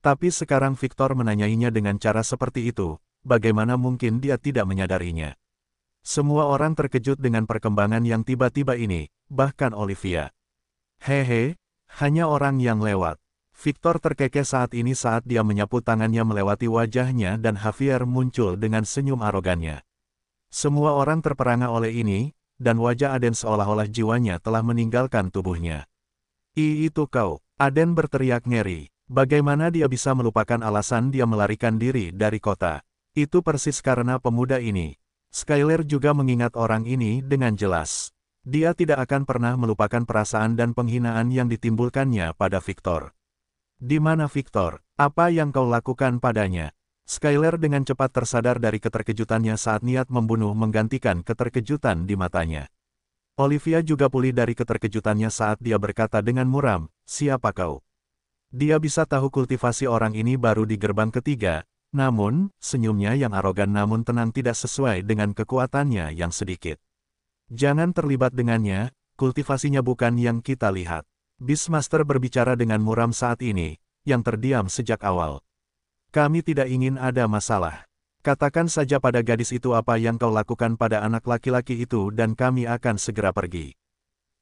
Speaker 1: Tapi sekarang Victor menanyainya dengan cara seperti itu, bagaimana mungkin dia tidak menyadarinya. Semua orang terkejut dengan perkembangan yang tiba-tiba ini, bahkan Olivia. Hehe, hanya orang yang lewat. Victor terkekeh saat ini saat dia menyapu tangannya melewati wajahnya dan Javier muncul dengan senyum arogannya. Semua orang terperangah oleh ini, dan wajah Aden seolah-olah jiwanya telah meninggalkan tubuhnya. Itu kau, Aden berteriak ngeri. Bagaimana dia bisa melupakan alasan dia melarikan diri dari kota? Itu persis karena pemuda ini. Skylar juga mengingat orang ini dengan jelas. Dia tidak akan pernah melupakan perasaan dan penghinaan yang ditimbulkannya pada Victor. Di mana Victor? Apa yang kau lakukan padanya? Skylar dengan cepat tersadar dari keterkejutannya saat niat membunuh menggantikan keterkejutan di matanya. Olivia juga pulih dari keterkejutannya saat dia berkata dengan muram, "Siapa kau?" Dia bisa tahu kultivasi orang ini baru di gerbang ketiga, namun, senyumnya yang arogan namun tenang tidak sesuai dengan kekuatannya yang sedikit. Jangan terlibat dengannya, kultivasinya bukan yang kita lihat. Beastmaster berbicara dengan muram saat ini, yang terdiam sejak awal. Kami tidak ingin ada masalah. Katakan saja pada gadis itu apa yang kau lakukan pada anak laki-laki itu dan kami akan segera pergi.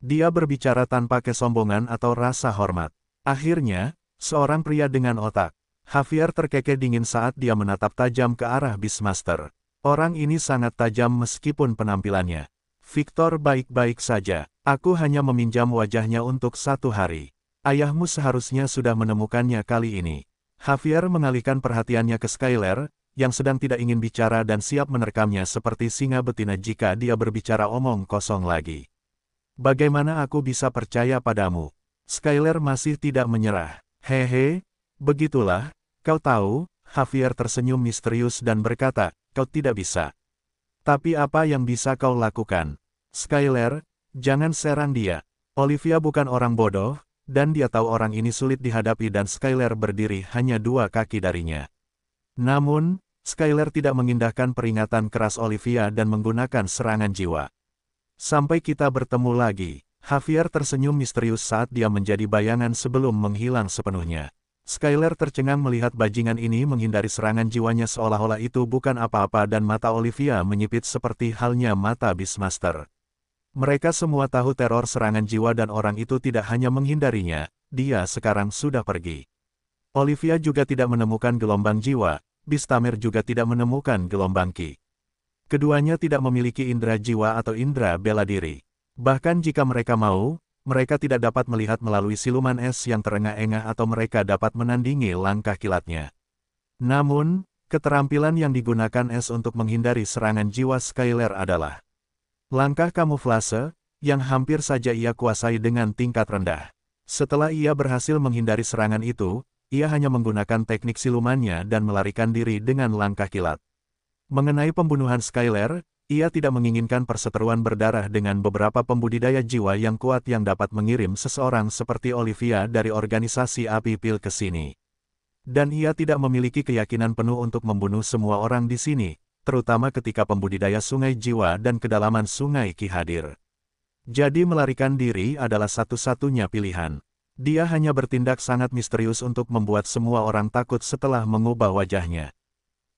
Speaker 1: Dia berbicara tanpa kesombongan atau rasa hormat. Akhirnya, seorang pria dengan otak. Javier terkekeh dingin saat dia menatap tajam ke arah Beastmaster. Orang ini sangat tajam meskipun penampilannya. Victor baik-baik saja. Aku hanya meminjam wajahnya untuk 1 hari. Ayahmu seharusnya sudah menemukannya kali ini. Javier mengalihkan perhatiannya ke Skylar, yang sedang tidak ingin bicara dan siap menerkamnya seperti singa betina jika dia berbicara omong kosong lagi. Bagaimana aku bisa percaya padamu? Skylar masih tidak menyerah. Hehe, begitulah, kau tahu, Javier tersenyum misterius dan berkata, kau tidak bisa. Tapi apa yang bisa kau lakukan? Skylar, jangan serang dia. Olivia bukan orang bodoh, dan dia tahu orang ini sulit dihadapi dan Skylar berdiri hanya 2 kaki darinya. Namun, Skylar tidak mengindahkan peringatan keras Olivia dan menggunakan serangan jiwa. Sampai kita bertemu lagi. Javier tersenyum misterius saat dia menjadi bayangan sebelum menghilang sepenuhnya. Skylar tercengang melihat bajingan ini menghindari serangan jiwanya seolah-olah itu bukan apa-apa dan mata Olivia menyipit seperti halnya mata Beastmaster. Mereka semua tahu teror serangan jiwa dan orang itu tidak hanya menghindarinya, dia sekarang sudah pergi. Olivia juga tidak menemukan gelombang jiwa, Beastamer juga tidak menemukan gelombang ki. Keduanya tidak memiliki indera jiwa atau indera bela diri. Bahkan jika mereka mau, mereka tidak dapat melihat melalui siluman es yang terengah-engah atau mereka dapat menandingi langkah kilatnya. Namun, keterampilan yang digunakan es untuk menghindari serangan jiwa Skylar adalah langkah kamuflase, yang hampir saja ia kuasai dengan tingkat rendah. Setelah ia berhasil menghindari serangan itu, ia hanya menggunakan teknik silumannya dan melarikan diri dengan langkah kilat. Mengenai pembunuhan Skylar, ia tidak menginginkan perseteruan berdarah dengan beberapa pembudidaya jiwa yang kuat yang dapat mengirim seseorang seperti Olivia dari organisasi Api Pil ke sini. Dan ia tidak memiliki keyakinan penuh untuk membunuh semua orang di sini, terutama ketika pembudidaya sungai jiwa dan kedalaman sungai Ki hadir. Jadi melarikan diri adalah satu-satunya pilihan. Dia hanya bertindak sangat misterius untuk membuat semua orang takut setelah mengubah wajahnya.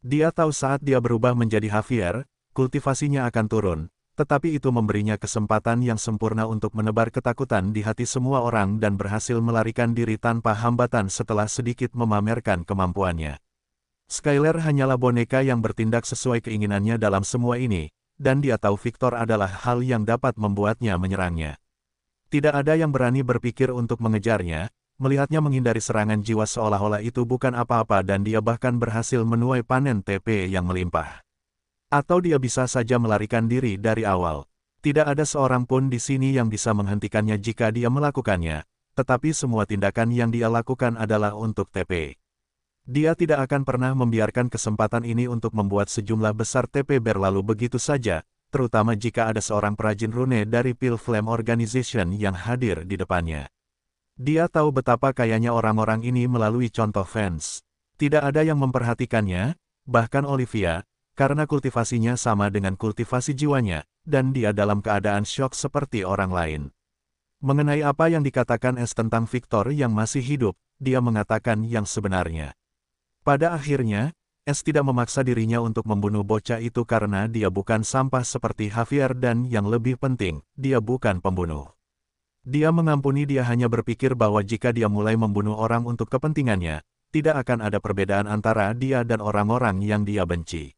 Speaker 1: Dia tahu saat dia berubah menjadi Javier, kultivasinya akan turun, tetapi itu memberinya kesempatan yang sempurna untuk menebar ketakutan di hati semua orang dan berhasil melarikan diri tanpa hambatan setelah sedikit memamerkan kemampuannya. Skylar hanyalah boneka yang bertindak sesuai keinginannya dalam semua ini, dan dia tahu Victor adalah hal yang dapat membuatnya menyerangnya. Tidak ada yang berani berpikir untuk mengejarnya, melihatnya menghindari serangan jiwa seolah-olah itu bukan apa-apa dan dia bahkan berhasil menuai panen TP yang melimpah. Atau dia bisa saja melarikan diri dari awal. Tidak ada seorang pun di sini yang bisa menghentikannya jika dia melakukannya, tetapi semua tindakan yang dia lakukan adalah untuk TP. Dia tidak akan pernah membiarkan kesempatan ini untuk membuat sejumlah besar TP berlalu begitu saja, terutama jika ada seorang perajin rune dari Pale Flame Organization yang hadir di depannya. Dia tahu betapa kayanya orang-orang ini melalui contoh fans. Tidak ada yang memperhatikannya, bahkan Olivia, karena kultivasinya sama dengan kultivasi jiwanya, dan dia dalam keadaan syok seperti orang lain. Mengenai apa yang dikatakan S tentang Victor yang masih hidup, dia mengatakan yang sebenarnya. Pada akhirnya, S tidak memaksa dirinya untuk membunuh bocah itu karena dia bukan sampah seperti Javier dan yang lebih penting, dia bukan pembunuh. Dia mengampuni, dia hanya berpikir bahwa jika dia mulai membunuh orang untuk kepentingannya, tidak akan ada perbedaan antara dia dan orang-orang yang dia benci.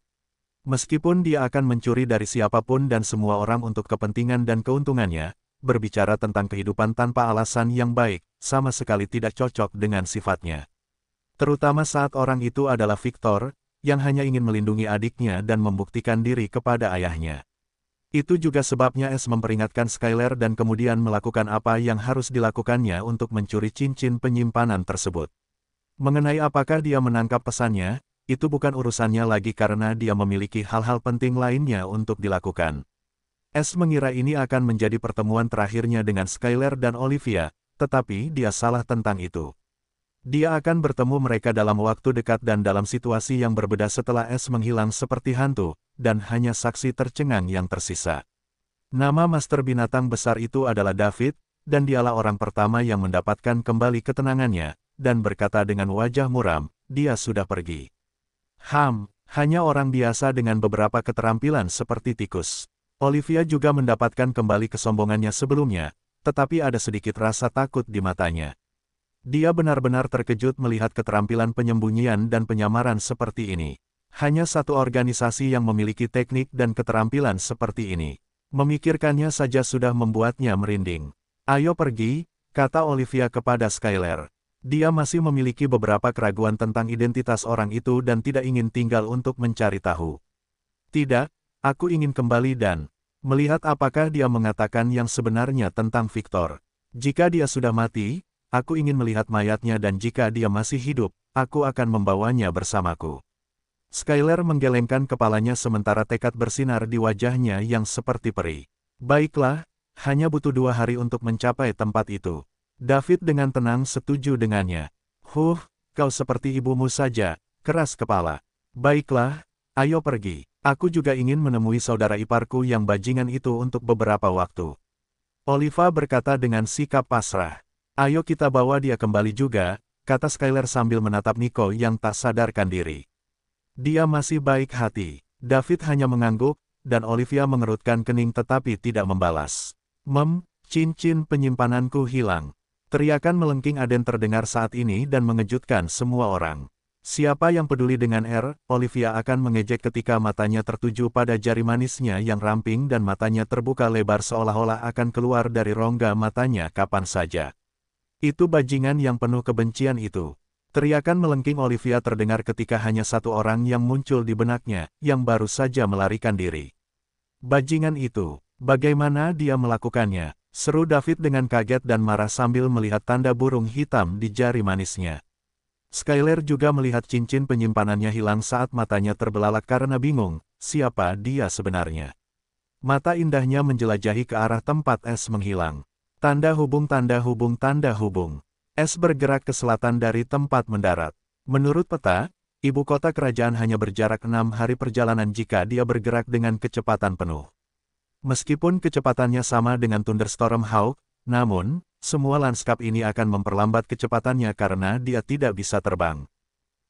Speaker 1: Meskipun dia akan mencuri dari siapapun dan semua orang untuk kepentingan dan keuntungannya, berbicara tentang kehidupan tanpa alasan yang baik, sama sekali tidak cocok dengan sifatnya. Terutama saat orang itu adalah Victor, yang hanya ingin melindungi adiknya dan membuktikan diri kepada ayahnya. Itu juga sebabnya S memperingatkan Skylar dan kemudian melakukan apa yang harus dilakukannya untuk mencuri cincin penyimpanan tersebut. Mengenai apakah dia menangkap pesannya, itu bukan urusannya lagi karena dia memiliki hal-hal penting lainnya untuk dilakukan. S mengira ini akan menjadi pertemuan terakhirnya dengan Skylar dan Olivia, tetapi dia salah tentang itu. Dia akan bertemu mereka dalam waktu dekat dan dalam situasi yang berbeda setelah S menghilang seperti hantu, dan hanya saksi tercengang yang tersisa. Nama Master Binatang Besar itu adalah David, dan dialah orang pertama yang mendapatkan kembali ketenangannya, dan berkata dengan wajah muram, dia sudah pergi. Hanya orang biasa dengan beberapa keterampilan seperti tikus. Olivia juga mendapatkan kembali kesombongannya sebelumnya, tetapi ada sedikit rasa takut di matanya. Dia benar-benar terkejut melihat keterampilan penyembunyian dan penyamaran seperti ini. Hanya satu organisasi yang memiliki teknik dan keterampilan seperti ini. Memikirkannya saja sudah membuatnya merinding. Ayo pergi, kata Olivia kepada Skylar. Dia masih memiliki beberapa keraguan tentang identitas orang itu dan tidak ingin tinggal untuk mencari tahu. Tidak, aku ingin kembali dan melihat apakah dia mengatakan yang sebenarnya tentang Victor. Jika dia sudah mati, aku ingin melihat mayatnya dan jika dia masih hidup, aku akan membawanya bersamaku. Skylar menggelengkan kepalanya sementara tekad bersinar di wajahnya yang seperti peri. Baiklah, hanya butuh 2 hari untuk mencapai tempat itu. David dengan tenang setuju dengannya. Kau seperti ibumu saja, keras kepala. Baiklah, ayo pergi. Aku juga ingin menemui saudara iparku yang bajingan itu untuk beberapa waktu. Olivia berkata dengan sikap pasrah. Ayo kita bawa dia kembali juga, kata Skylar sambil menatap Nico yang tak sadarkan diri. Dia masih baik hati. David hanya mengangguk, dan Olivia mengerutkan kening tetapi tidak membalas. Cincin penyimpananku hilang. Teriakan melengking Aden terdengar saat ini dan mengejutkan semua orang. Siapa yang peduli dengan R, Olivia akan mengejek ketika matanya tertuju pada jari manisnya yang ramping dan matanya terbuka lebar seolah-olah akan keluar dari rongga matanya kapan saja. Itu bajingan yang penuh kebencian itu. Teriakan melengking Olivia terdengar ketika hanya satu orang yang muncul di benaknya, yang baru saja melarikan diri. Bajingan itu, bagaimana dia melakukannya? Seru David dengan kaget dan marah sambil melihat tanda burung hitam di jari manisnya. Skylar juga melihat cincin penyimpanannya hilang saat matanya terbelalak karena bingung, siapa dia sebenarnya. Mata indahnya menjelajahi ke arah tempat S menghilang. Tanda hubung, tanda hubung, tanda hubung. S bergerak ke selatan dari tempat mendarat. Menurut peta, ibu kota kerajaan hanya berjarak 6 hari perjalanan jika dia bergerak dengan kecepatan penuh. Meskipun kecepatannya sama dengan Thunderstorm Hawk, namun, semua lanskap ini akan memperlambat kecepatannya karena dia tidak bisa terbang.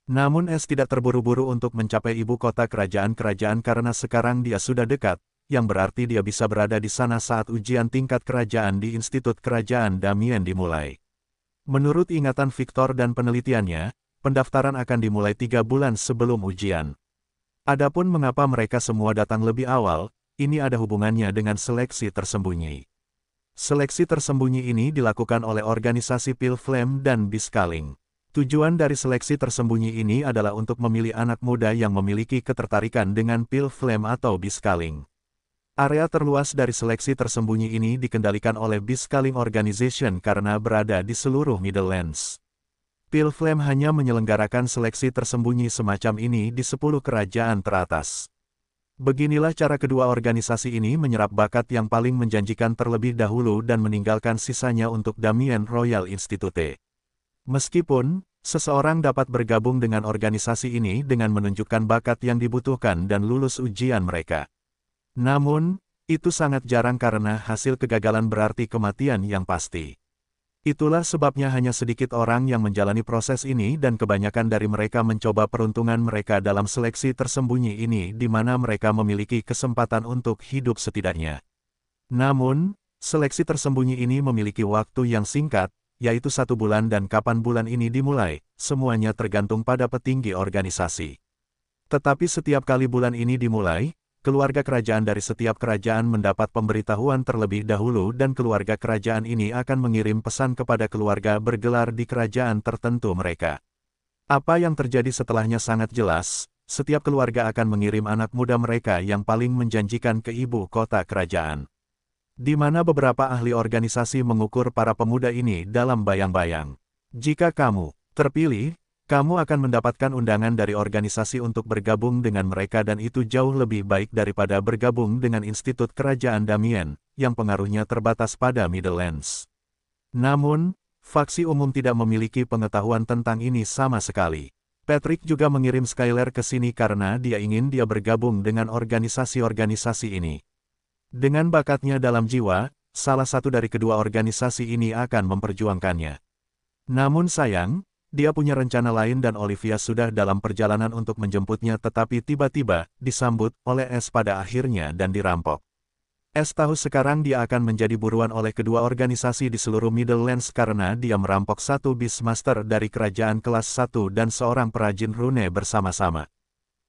Speaker 1: Namun S tidak terburu-buru untuk mencapai ibu kota kerajaan karena sekarang dia sudah dekat, yang berarti dia bisa berada di sana saat ujian tingkat kerajaan di Institut Kerajaan Damien dimulai. Menurut ingatan Victor dan penelitiannya, pendaftaran akan dimulai 3 bulan sebelum ujian. Adapun mengapa mereka semua datang lebih awal, ini ada hubungannya dengan seleksi tersembunyi. Seleksi tersembunyi ini dilakukan oleh organisasi Pale Flame dan Biscaling. Tujuan dari seleksi tersembunyi ini adalah untuk memilih anak muda yang memiliki ketertarikan dengan Pale Flame atau Biscaling. Area terluas dari seleksi tersembunyi ini dikendalikan oleh Biscaling Organization karena berada di seluruh Middlelands. Pil Flame hanya menyelenggarakan seleksi tersembunyi semacam ini di 10 kerajaan teratas. Beginilah cara kedua organisasi ini menyerap bakat yang paling menjanjikan terlebih dahulu dan meninggalkan sisanya untuk Damien Royal Institute. Meskipun, seseorang dapat bergabung dengan organisasi ini dengan menunjukkan bakat yang dibutuhkan dan lulus ujian mereka. Namun, itu sangat jarang karena hasil kegagalan berarti kematian yang pasti. Itulah sebabnya hanya sedikit orang yang menjalani proses ini dan kebanyakan dari mereka mencoba peruntungan mereka dalam seleksi tersembunyi ini di mana mereka memiliki kesempatan untuk hidup setidaknya. Namun, seleksi tersembunyi ini memiliki waktu yang singkat, yaitu 1 bulan dan kapan bulan ini dimulai, semuanya tergantung pada petinggi organisasi. Tetapi setiap kali bulan ini dimulai, keluarga kerajaan dari setiap kerajaan mendapat pemberitahuan terlebih dahulu dan keluarga kerajaan ini akan mengirim pesan kepada keluarga bergelar di kerajaan tertentu mereka. Apa yang terjadi setelahnya sangat jelas, setiap keluarga akan mengirim anak muda mereka yang paling menjanjikan ke ibu kota kerajaan. Di mana beberapa ahli organisasi mengukur para pemuda ini dalam bayang-bayang. Jika kamu terpilih, kamu akan mendapatkan undangan dari organisasi untuk bergabung dengan mereka dan itu jauh lebih baik daripada bergabung dengan Institut Kerajaan Damien, yang pengaruhnya terbatas pada Middlelands. Namun, faksi umum tidak memiliki pengetahuan tentang ini sama sekali. Patrick juga mengirim Skylar ke sini karena dia ingin dia bergabung dengan organisasi-organisasi ini. Dengan bakatnya dalam jiwa, salah satu dari kedua organisasi ini akan memperjuangkannya. Namun sayang, dia punya rencana lain dan Olivia sudah dalam perjalanan untuk menjemputnya tetapi tiba-tiba disambut oleh S pada akhirnya dan dirampok. S tahu sekarang dia akan menjadi buruan oleh kedua organisasi di seluruh Middlelands karena dia merampok 1 Beastmaster dari kerajaan kelas 1 dan seorang perajin rune bersama-sama.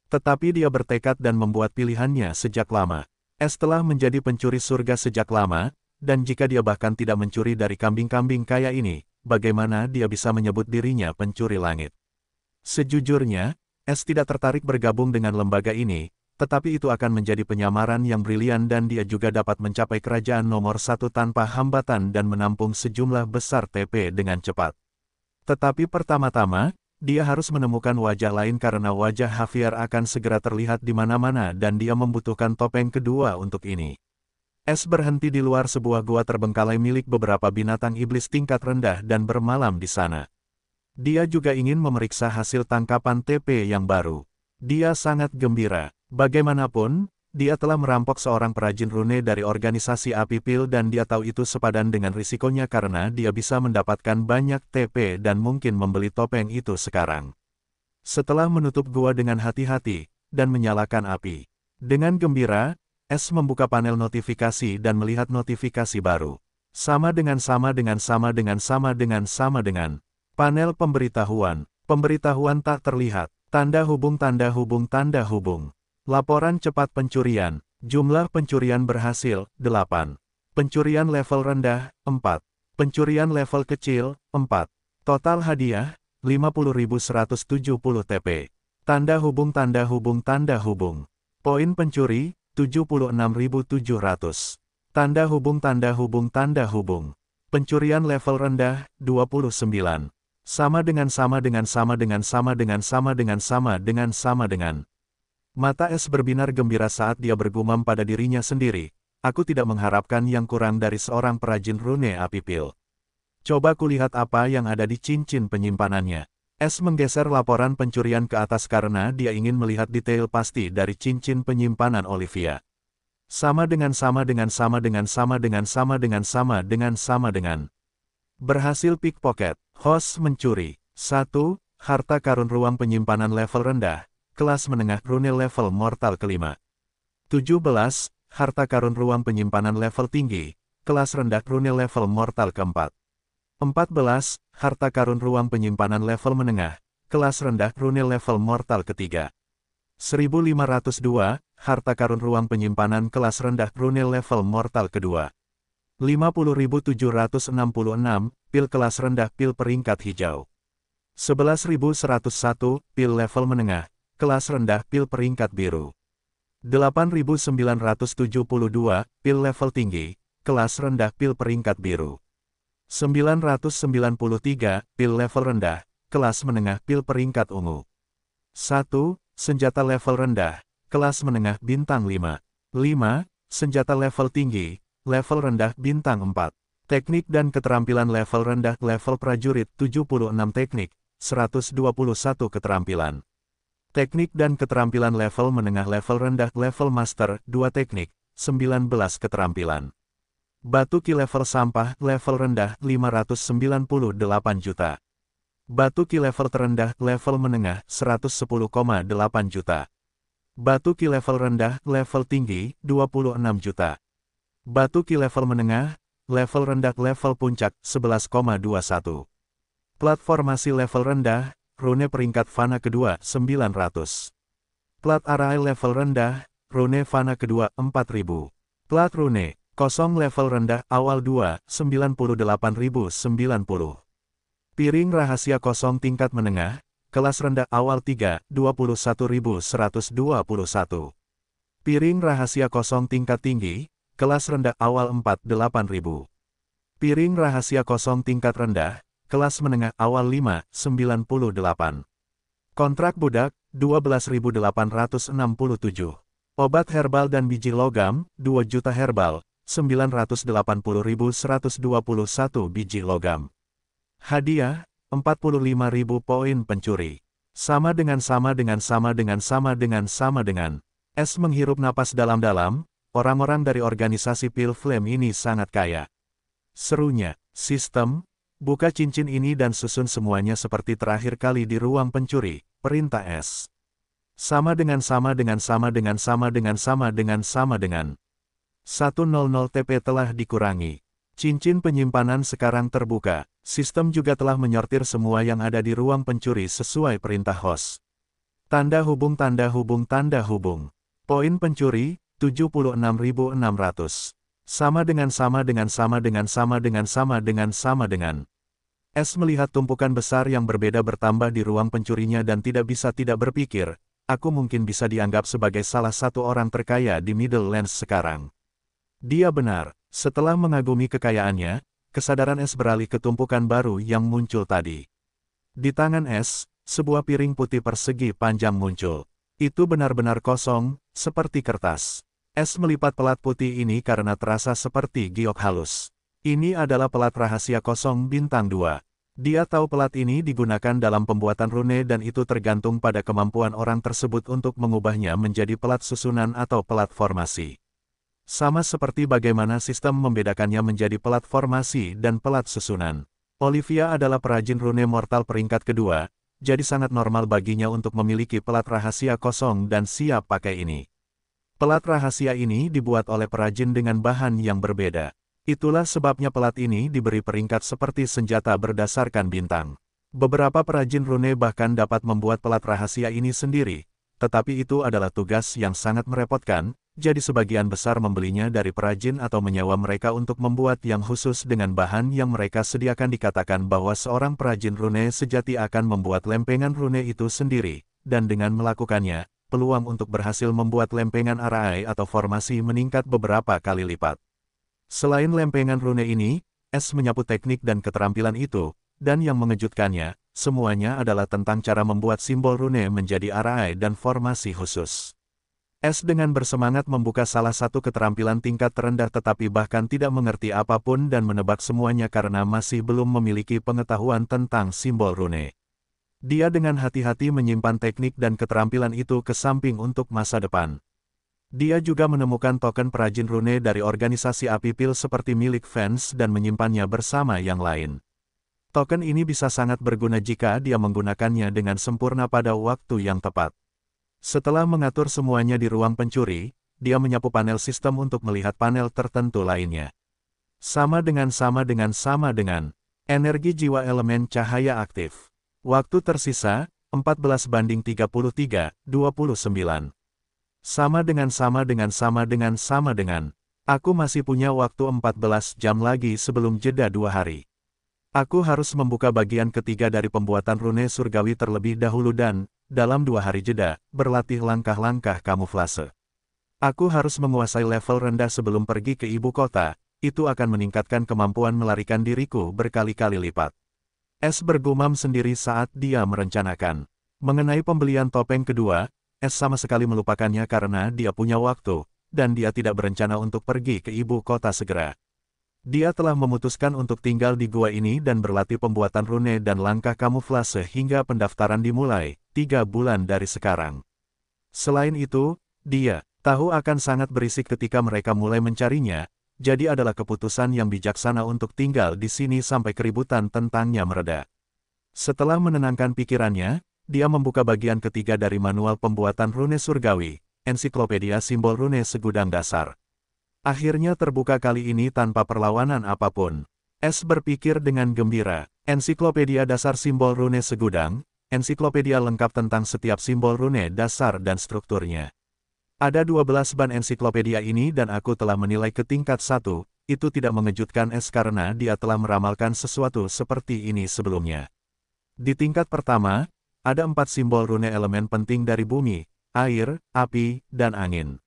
Speaker 1: Tetapi dia bertekad dan membuat pilihannya sejak lama. S telah menjadi pencuri surga sejak lama, dan jika dia bahkan tidak mencuri dari kambing-kambing kaya ini, bagaimana dia bisa menyebut dirinya pencuri langit? Sejujurnya, S tidak tertarik bergabung dengan lembaga ini, tetapi itu akan menjadi penyamaran yang brilian dan dia juga dapat mencapai kerajaan nomor 1 tanpa hambatan dan menampung sejumlah besar TP dengan cepat. Tetapi pertama-tama, dia harus menemukan wajah lain karena wajah Javier akan segera terlihat di mana-mana dan dia membutuhkan topeng kedua untuk ini. S berhenti di luar sebuah gua terbengkalai milik beberapa binatang iblis tingkat rendah dan bermalam di sana. Dia juga ingin memeriksa hasil tangkapan TP yang baru. Dia sangat gembira. Bagaimanapun, dia telah merampok seorang perajin rune dari organisasi Api Pil dan dia tahu itu sepadan dengan risikonya karena dia bisa mendapatkan banyak TP dan mungkin membeli topeng itu sekarang. Setelah menutup gua dengan hati-hati, dan menyalakan api. Dengan gembira, S membuka panel notifikasi dan melihat notifikasi baru. Sama dengan. Panel pemberitahuan. Pemberitahuan tak terlihat. Tanda hubung. Laporan cepat pencurian. Jumlah pencurian berhasil, 8. Pencurian level rendah, 4. Pencurian level kecil, 4. Total hadiah, 50.170 TP. Tanda hubung. Poin pencuri, 76.700. Tanda hubung. Pencurian level rendah, 29. Sama dengan. Mata S berbinar gembira saat dia bergumam pada dirinya sendiri, aku tidak mengharapkan yang kurang dari seorang perajin rune Api Pil. Coba kulihat apa yang ada di cincin penyimpanannya. S menggeser laporan pencurian ke atas karena dia ingin melihat detail pasti dari cincin penyimpanan Olivia. Sama dengan. Berhasil pickpocket. Host mencuri. 1. Harta karun ruang penyimpanan level rendah. Kelas menengah rune level mortal kelima. 17. Harta karun ruang penyimpanan level tinggi. Kelas rendah rune level mortal keempat. 14. Harta karun ruang penyimpanan level menengah, kelas rendah rune level mortal ketiga. 1502, harta karun ruang penyimpanan kelas rendah rune level mortal kedua. 50.766, pil kelas rendah pil peringkat hijau. 11.101, pil level menengah, kelas rendah pil peringkat biru. 8.972, pil level tinggi, kelas rendah pil peringkat biru. 993, pil level rendah, kelas menengah pil peringkat ungu. 1. Senjata level rendah, kelas menengah bintang 5. 5. Senjata level tinggi, level rendah bintang 4. Teknik dan keterampilan level rendah level prajurit 76 teknik, 121 keterampilan. Teknik dan keterampilan level menengah level rendah level master 2 teknik, 19 keterampilan. Batu ki level sampah level rendah 598 juta. Batu ki level terendah level menengah 110,8 juta. Batu ki level rendah level tinggi 26 juta. Batu ki level menengah level rendah level puncak 11,21. Platformasi level rendah rune peringkat fana kedua 900. Plat arai level rendah rune fana kedua 4000. Plat rune kosong level rendah awal 2 98.090. Piring rahasia kosong tingkat menengah kelas rendah awal 3 21.121. Piring rahasia kosong tingkat tinggi kelas rendah awal 4 8000. Piring rahasia kosong tingkat rendah kelas menengah awal 5 98. Kontrak budak 12.867. Obat herbal dan biji logam 2 juta herbal 980.121 biji logam. Hadiah 45.000 poin pencuri. Sama dengan. S menghirup napas dalam-dalam. Orang-orang dari organisasi Pil Flame ini sangat kaya. Serunya, sistem, buka cincin ini dan susun semuanya seperti terakhir kali di ruang pencuri, perintah S. Sama dengan. 100 TP telah dikurangi. Cincin penyimpanan sekarang terbuka. Sistem juga telah menyortir semua yang ada di ruang pencuri sesuai perintah host. Tanda hubung. Poin pencuri, 76.600. Sama dengan. S melihat tumpukan besar yang berbeda bertambah di ruang pencurinya dan tidak bisa tidak berpikir, aku mungkin bisa dianggap sebagai salah satu orang terkaya di Middle Lands sekarang. Dia benar, setelah mengagumi kekayaannya, kesadaran S beralih ke tumpukan baru yang muncul tadi. Di tangan S, sebuah piring putih persegi panjang muncul. Itu benar-benar kosong, seperti kertas. S melipat pelat putih ini karena terasa seperti giok halus. Ini adalah pelat rahasia kosong bintang 2. Dia tahu pelat ini digunakan dalam pembuatan rune dan itu tergantung pada kemampuan orang tersebut untuk mengubahnya menjadi pelat susunan atau pelat formasi. Sama seperti bagaimana sistem membedakannya menjadi pelat formasi dan pelat susunan. Olivia adalah perajin rune mortal peringkat kedua, jadi sangat normal baginya untuk memiliki pelat rahasia kosong dan siap pakai ini. Pelat rahasia ini dibuat oleh perajin dengan bahan yang berbeda. Itulah sebabnya pelat ini diberi peringkat seperti senjata berdasarkan bintang. Beberapa perajin rune bahkan dapat membuat pelat rahasia ini sendiri, tetapi itu adalah tugas yang sangat merepotkan, jadi sebagian besar membelinya dari perajin atau menyewa mereka untuk membuat yang khusus dengan bahan yang mereka sediakan. Dikatakan bahwa seorang perajin rune sejati akan membuat lempengan rune itu sendiri, dan dengan melakukannya, peluang untuk berhasil membuat lempengan arai atau formasi meningkat beberapa kali lipat. Selain lempengan rune ini, S menyapu teknik dan keterampilan itu, dan yang mengejutkannya, semuanya adalah tentang cara membuat simbol rune menjadi arai dan formasi khusus. S dengan bersemangat membuka salah satu keterampilan tingkat terendah tetapi bahkan tidak mengerti apapun dan menebak semuanya karena masih belum memiliki pengetahuan tentang simbol rune. Dia dengan hati-hati menyimpan teknik dan keterampilan itu ke samping untuk masa depan. Dia juga menemukan token perajin rune dari organisasi api pil seperti milik fans dan menyimpannya bersama yang lain. Token ini bisa sangat berguna jika dia menggunakannya dengan sempurna pada waktu yang tepat. Setelah mengatur semuanya di ruang pencuri, dia menyapu panel sistem untuk melihat panel tertentu lainnya. Sama dengan. Energi jiwa elemen cahaya aktif. Waktu tersisa, 14:33, 29. Sama dengan. Aku masih punya waktu 14 jam lagi sebelum jeda 2 hari. Aku harus membuka bagian ketiga dari pembuatan rune surgawi terlebih dahulu dan, dalam 2 hari jeda, berlatih langkah-langkah kamuflase. Aku harus menguasai level rendah sebelum pergi ke ibu kota, itu akan meningkatkan kemampuan melarikan diriku berkali-kali lipat. Es bergumam sendiri saat dia merencanakan. Mengenai pembelian topeng kedua, Es sama sekali melupakannya karena dia punya waktu, dan dia tidak berencana untuk pergi ke ibu kota segera. Dia telah memutuskan untuk tinggal di gua ini dan berlatih pembuatan rune dan langkah kamuflase hingga pendaftaran dimulai, 3 bulan dari sekarang. Selain itu, dia tahu akan sangat berisik ketika mereka mulai mencarinya, jadi adalah keputusan yang bijaksana untuk tinggal di sini sampai keributan tentangnya mereda. Setelah menenangkan pikirannya, dia membuka bagian ketiga dari manual pembuatan rune surgawi, ensiklopedia simbol rune segudang dasar. Akhirnya terbuka kali ini tanpa perlawanan apapun. Es berpikir dengan gembira, ensiklopedia dasar simbol rune segudang, ensiklopedia lengkap tentang setiap simbol rune dasar dan strukturnya. Ada 12 ban ensiklopedia ini dan aku telah menilai ke tingkat 1, itu tidak mengejutkan Es karena dia telah meramalkan sesuatu seperti ini sebelumnya. Di tingkat pertama, ada 4 simbol rune elemen penting dari bumi, air, api, dan angin.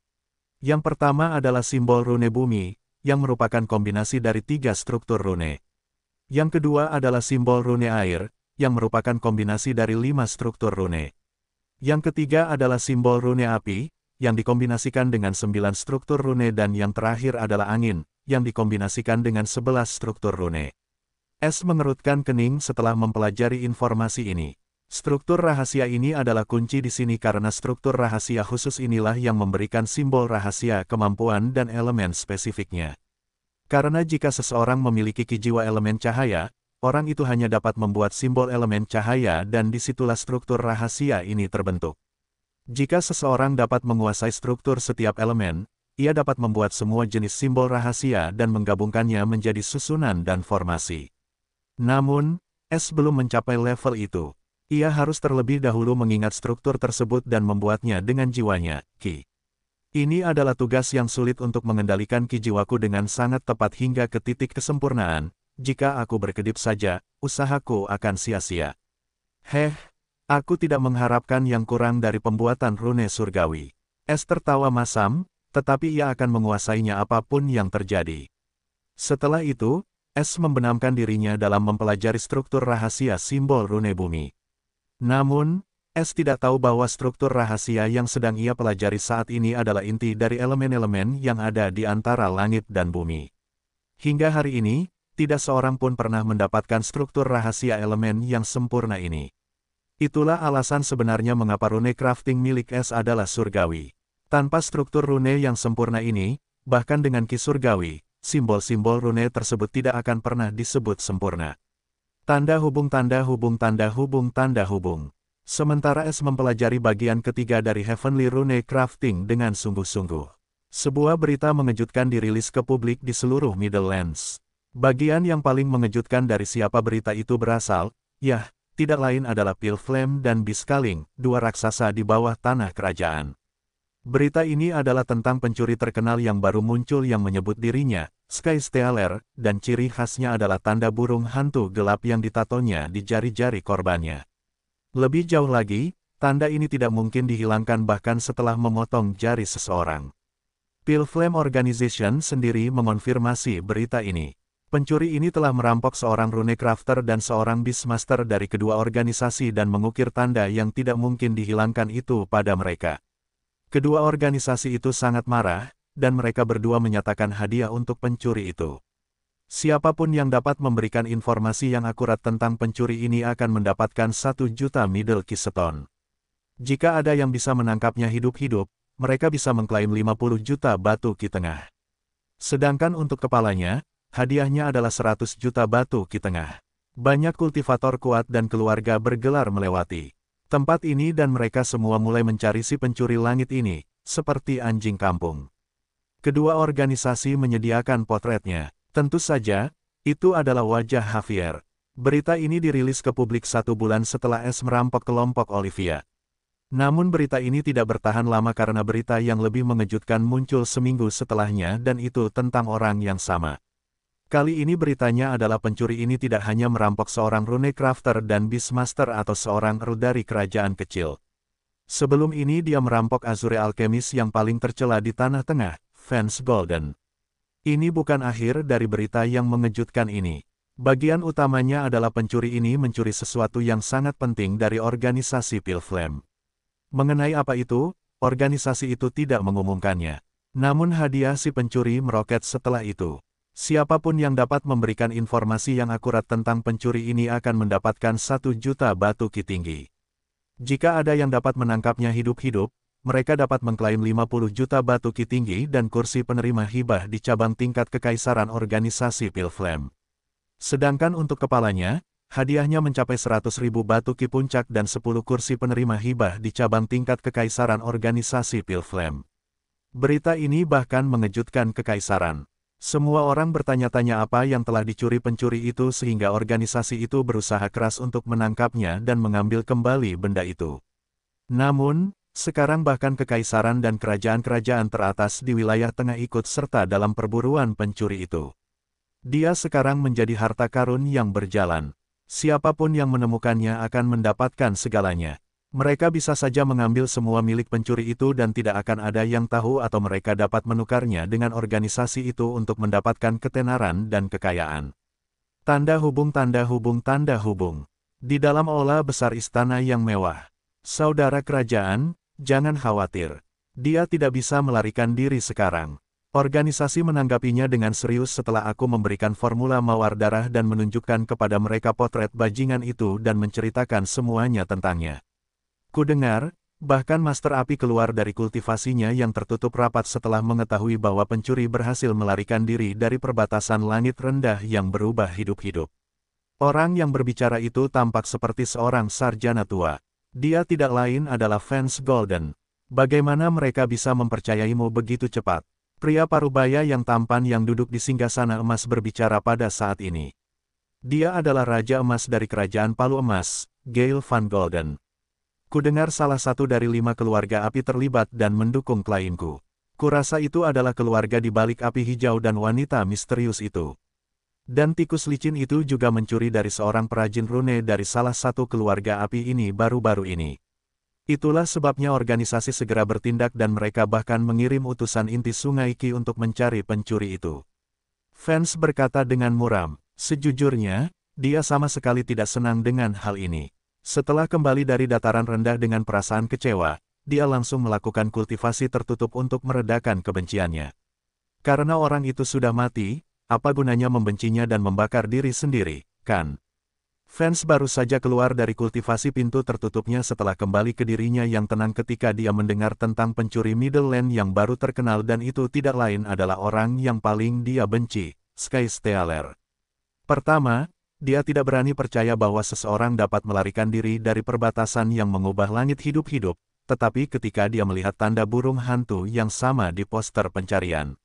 Speaker 1: Yang pertama adalah simbol rune bumi, yang merupakan kombinasi dari 3 struktur rune. Yang kedua adalah simbol rune air, yang merupakan kombinasi dari 5 struktur rune. Yang ketiga adalah simbol rune api, yang dikombinasikan dengan 9 struktur rune dan yang terakhir adalah angin, yang dikombinasikan dengan 11 struktur rune. Es mengerutkan kening setelah mempelajari informasi ini. Struktur rahasia ini adalah kunci di sini karena struktur rahasia khusus inilah yang memberikan simbol rahasia kemampuan dan elemen spesifiknya. Karena jika seseorang memiliki jiwa elemen cahaya, orang itu hanya dapat membuat simbol elemen cahaya dan disitulah struktur rahasia ini terbentuk. Jika seseorang dapat menguasai struktur setiap elemen, ia dapat membuat semua jenis simbol rahasia dan menggabungkannya menjadi susunan dan formasi. Namun, Es belum mencapai level itu. Ia harus terlebih dahulu mengingat struktur tersebut dan membuatnya dengan jiwanya, Ki. Ini adalah tugas yang sulit untuk mengendalikan Ki jiwaku dengan sangat tepat hingga ke titik kesempurnaan. Jika aku berkedip saja, usahaku akan sia-sia. Aku tidak mengharapkan yang kurang dari pembuatan rune surgawi. Es tertawa masam, tetapi ia akan menguasainya apapun yang terjadi. Setelah itu, Es membenamkan dirinya dalam mempelajari struktur rahasia simbol rune bumi. Namun, Es tidak tahu bahwa struktur rahasia yang sedang ia pelajari saat ini adalah inti dari elemen-elemen yang ada di antara langit dan bumi. Hingga hari ini, tidak seorang pun pernah mendapatkan struktur rahasia elemen yang sempurna ini. Itulah alasan sebenarnya mengapa rune crafting milik Es adalah surgawi. Tanpa struktur rune yang sempurna ini, bahkan dengan ki surgawi, simbol-simbol rune tersebut tidak akan pernah disebut sempurna. Tanda hubung tanda hubung tanda hubung tanda hubung. Sementara Es mempelajari bagian ketiga dari Heavenly Rune Crafting dengan sungguh-sungguh. Sebuah berita mengejutkan dirilis ke publik di seluruh Middlelands. Bagian yang paling mengejutkan dari siapa berita itu berasal, tidak lain adalah Pilflame dan Biscaling, 2 raksasa di bawah tanah kerajaan. Berita ini adalah tentang pencuri terkenal yang baru muncul yang menyebut dirinya Sky Stealer, dan ciri khasnya adalah tanda burung hantu gelap yang ditatonya di jari-jari korbannya. Lebih jauh lagi, tanda ini tidak mungkin dihilangkan bahkan setelah memotong jari seseorang. Pilflame Organization sendiri mengonfirmasi berita ini. Pencuri ini telah merampok seorang rune crafter dan seorang beastmaster dari kedua organisasi dan mengukir tanda yang tidak mungkin dihilangkan itu pada mereka. Kedua organisasi itu sangat marah, dan mereka berdua menyatakan hadiah untuk pencuri itu. Siapapun yang dapat memberikan informasi yang akurat tentang pencuri ini akan mendapatkan 1 juta middle keystone. Jika ada yang bisa menangkapnya hidup-hidup, mereka bisa mengklaim 50 juta batu ki tengah. Sedangkan untuk kepalanya, hadiahnya adalah 100 juta batu ki tengah. Banyak kultivator kuat dan keluarga bergelar melewati tempat ini dan mereka semua mulai mencari si pencuri langit ini, seperti anjing kampung. Kedua organisasi menyediakan potretnya. Tentu saja, itu adalah wajah Javier. Berita ini dirilis ke publik 1 bulan setelah Es merampok kelompok Olivia. Namun berita ini tidak bertahan lama karena berita yang lebih mengejutkan muncul seminggu setelahnya dan itu tentang orang yang sama. Kali ini beritanya adalah pencuri ini tidak hanya merampok seorang rune crafter dan beastmaster atau seorang earl dari kerajaan kecil. Sebelum ini dia merampok Azure Alchemist yang paling tercela di Tanah Tengah, Vance Golden. Ini bukan akhir dari berita yang mengejutkan ini. Bagian utamanya adalah pencuri ini mencuri sesuatu yang sangat penting dari organisasi Pilflame. Mengenai apa itu, organisasi itu tidak mengumumkannya. Namun hadiah si pencuri meroket setelah itu. Siapapun yang dapat memberikan informasi yang akurat tentang pencuri ini akan mendapatkan 1 juta batu ki tinggi. Jika ada yang dapat menangkapnya hidup-hidup, mereka dapat mengklaim 50 juta batu ki tinggi dan kursi penerima hibah di cabang tingkat kekaisaran organisasi Pilflame. Sedangkan untuk kepalanya, hadiahnya mencapai 100.000 batu ki puncak dan 10 kursi penerima hibah di cabang tingkat kekaisaran organisasi Pilflame. Berita ini bahkan mengejutkan kekaisaran. Semua orang bertanya-tanya apa yang telah dicuri pencuri itu sehingga organisasi itu berusaha keras untuk menangkapnya dan mengambil kembali benda itu. Namun, sekarang bahkan kekaisaran dan kerajaan-kerajaan teratas di wilayah tengah ikut serta dalam perburuan pencuri itu. Dia sekarang menjadi harta karun yang berjalan. Siapapun yang menemukannya akan mendapatkan segalanya. Mereka bisa saja mengambil semua milik pencuri itu dan tidak akan ada yang tahu atau mereka dapat menukarnya dengan organisasi itu untuk mendapatkan ketenaran dan kekayaan. Tanda hubung tanda hubung tanda hubung. Di dalam aula besar istana yang mewah. Saudara kerajaan, jangan khawatir. Dia tidak bisa melarikan diri sekarang. Organisasi menanggapinya dengan serius setelah aku memberikan formula mawar darah dan menunjukkan kepada mereka potret bajingan itu dan menceritakan semuanya tentangnya. Kudengar, bahkan Master Api keluar dari kultivasinya yang tertutup rapat setelah mengetahui bahwa pencuri berhasil melarikan diri dari perbatasan langit rendah yang berubah hidup-hidup. Orang yang berbicara itu tampak seperti seorang sarjana tua. Dia tidak lain adalah Vance Golden. Bagaimana mereka bisa mempercayaimu begitu cepat? Pria parubaya yang tampan yang duduk di singgasana emas berbicara pada saat ini. Dia adalah Raja Emas dari Kerajaan Palu Emas, Gale Van Golden. Kudengar salah satu dari 5 keluarga api terlibat dan mendukung klienku. Kurasa itu adalah keluarga di balik api hijau dan wanita misterius itu. Dan tikus licin itu juga mencuri dari seorang perajin rune dari salah satu keluarga api ini baru-baru ini. Itulah sebabnya organisasi segera bertindak dan mereka bahkan mengirim utusan inti Sungai Ki untuk mencari pencuri itu. Vance berkata dengan muram, sejujurnya, dia sama sekali tidak senang dengan hal ini. Setelah kembali dari dataran rendah dengan perasaan kecewa, dia langsung melakukan kultivasi tertutup untuk meredakan kebenciannya. Karena orang itu sudah mati, apa gunanya membencinya dan membakar diri sendiri, kan? Vance baru saja keluar dari kultivasi pintu tertutupnya setelah kembali ke dirinya yang tenang ketika dia mendengar tentang pencuri Middle Land yang baru terkenal dan itu tidak lain adalah orang yang paling dia benci, Sky Stealer. Pertama, dia tidak berani percaya bahwa seseorang dapat melarikan diri dari perbatasan yang mengubah langit hidup-hidup, tetapi ketika dia melihat tanda burung hantu yang sama di poster pencarian.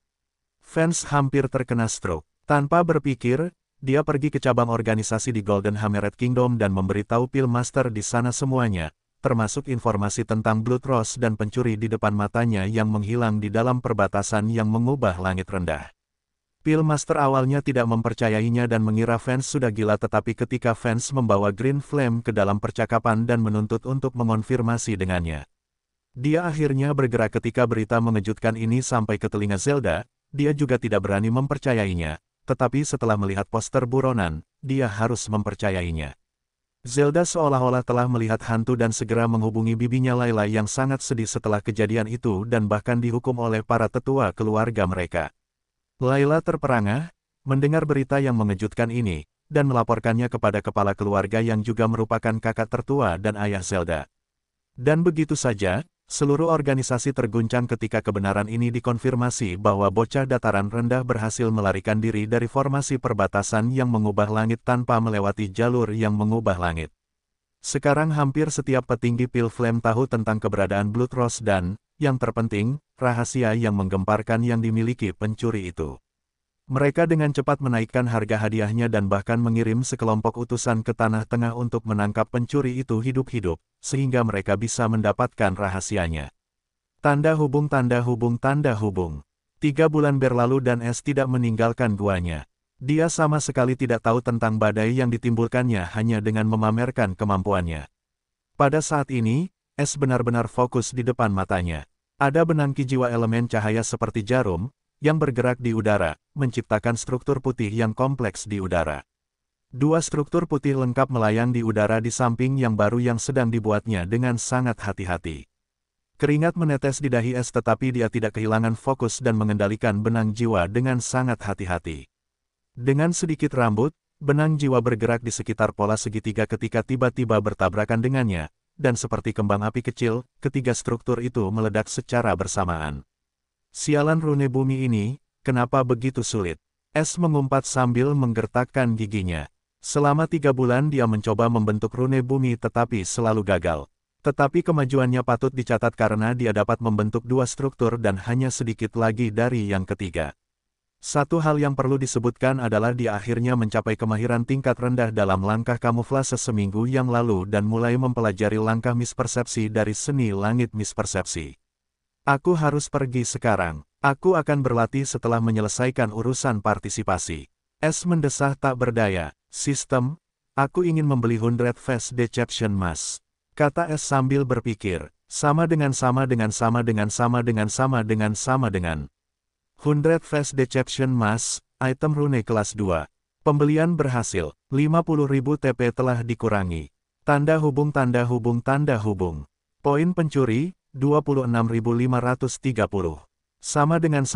Speaker 1: Vance hampir terkena stroke. Tanpa berpikir, dia pergi ke cabang organisasi di Golden Hammerhead Kingdom dan memberitahu Pillmaster di sana semuanya, termasuk informasi tentang Blood Rose dan pencuri di depan matanya yang menghilang di dalam perbatasan yang mengubah langit rendah. Pillmaster awalnya tidak mempercayainya dan mengira Vance sudah gila tetapi ketika Vance membawa Green Flame ke dalam percakapan dan menuntut untuk mengonfirmasi dengannya. Dia akhirnya bergerak ketika berita mengejutkan ini sampai ke telinga Zelda, dia juga tidak berani mempercayainya, tetapi setelah melihat poster buronan, dia harus mempercayainya. Zelda seolah-olah telah melihat hantu dan segera menghubungi bibinya Layla yang sangat sedih setelah kejadian itu dan bahkan dihukum oleh para tetua keluarga mereka. Layla terperangah, mendengar berita yang mengejutkan ini, dan melaporkannya kepada kepala keluarga yang juga merupakan kakak tertua dan ayah Zelda. Dan begitu saja, seluruh organisasi terguncang ketika kebenaran ini dikonfirmasi bahwa bocah dataran rendah berhasil melarikan diri dari formasi perbatasan yang mengubah langit tanpa melewati jalur yang mengubah langit. Sekarang hampir setiap petinggi Pilflame tahu tentang keberadaan Blood Rose dan, yang terpenting, rahasia yang menggemparkan yang dimiliki pencuri itu. Mereka dengan cepat menaikkan harga hadiahnya dan bahkan mengirim sekelompok utusan ke Tanah Tengah untuk menangkap pencuri itu hidup-hidup, sehingga mereka bisa mendapatkan rahasianya. Tanda hubung tanda hubung tanda hubung. 3 bulan berlalu dan Es tidak meninggalkan guanya. Dia sama sekali tidak tahu tentang badai yang ditimbulkannya hanya dengan memamerkan kemampuannya. Pada saat ini, Es benar-benar fokus di depan matanya. Ada benang jiwa elemen cahaya seperti jarum, yang bergerak di udara, menciptakan struktur putih yang kompleks di udara. Dua struktur putih lengkap melayang di udara di samping yang baru yang sedang dibuatnya dengan sangat hati-hati. Keringat menetes di dahi Es tetapi dia tidak kehilangan fokus dan mengendalikan benang jiwa dengan sangat hati-hati. Dengan sedikit rambut, benang jiwa bergerak di sekitar pola segitiga ketika tiba-tiba bertabrakan dengannya, dan seperti kembang api kecil, ketiga struktur itu meledak secara bersamaan. Sialan rune bumi ini, kenapa begitu sulit? Es mengumpat sambil menggertakkan giginya. Selama 3 bulan dia mencoba membentuk rune bumi tetapi selalu gagal. Tetapi kemajuannya patut dicatat karena dia dapat membentuk 2 struktur dan hanya sedikit lagi dari yang ketiga. Satu hal yang perlu disebutkan adalah dia akhirnya mencapai kemahiran tingkat rendah dalam langkah kamuflase seminggu yang lalu dan mulai mempelajari langkah mispersepsi dari seni langit mispersepsi. Aku harus pergi sekarang. Aku akan berlatih setelah menyelesaikan urusan partisipasi. Es mendesah tak berdaya. Sistem, aku ingin membeli 100 Face Deception Mask. Kata Es sambil berpikir, sama dengan 100 Face Deception Mask, item rune kelas 2. Pembelian berhasil, 50.000 TP telah dikurangi. Tanda hubung. Poin pencuri, 26.530. Sama dengan.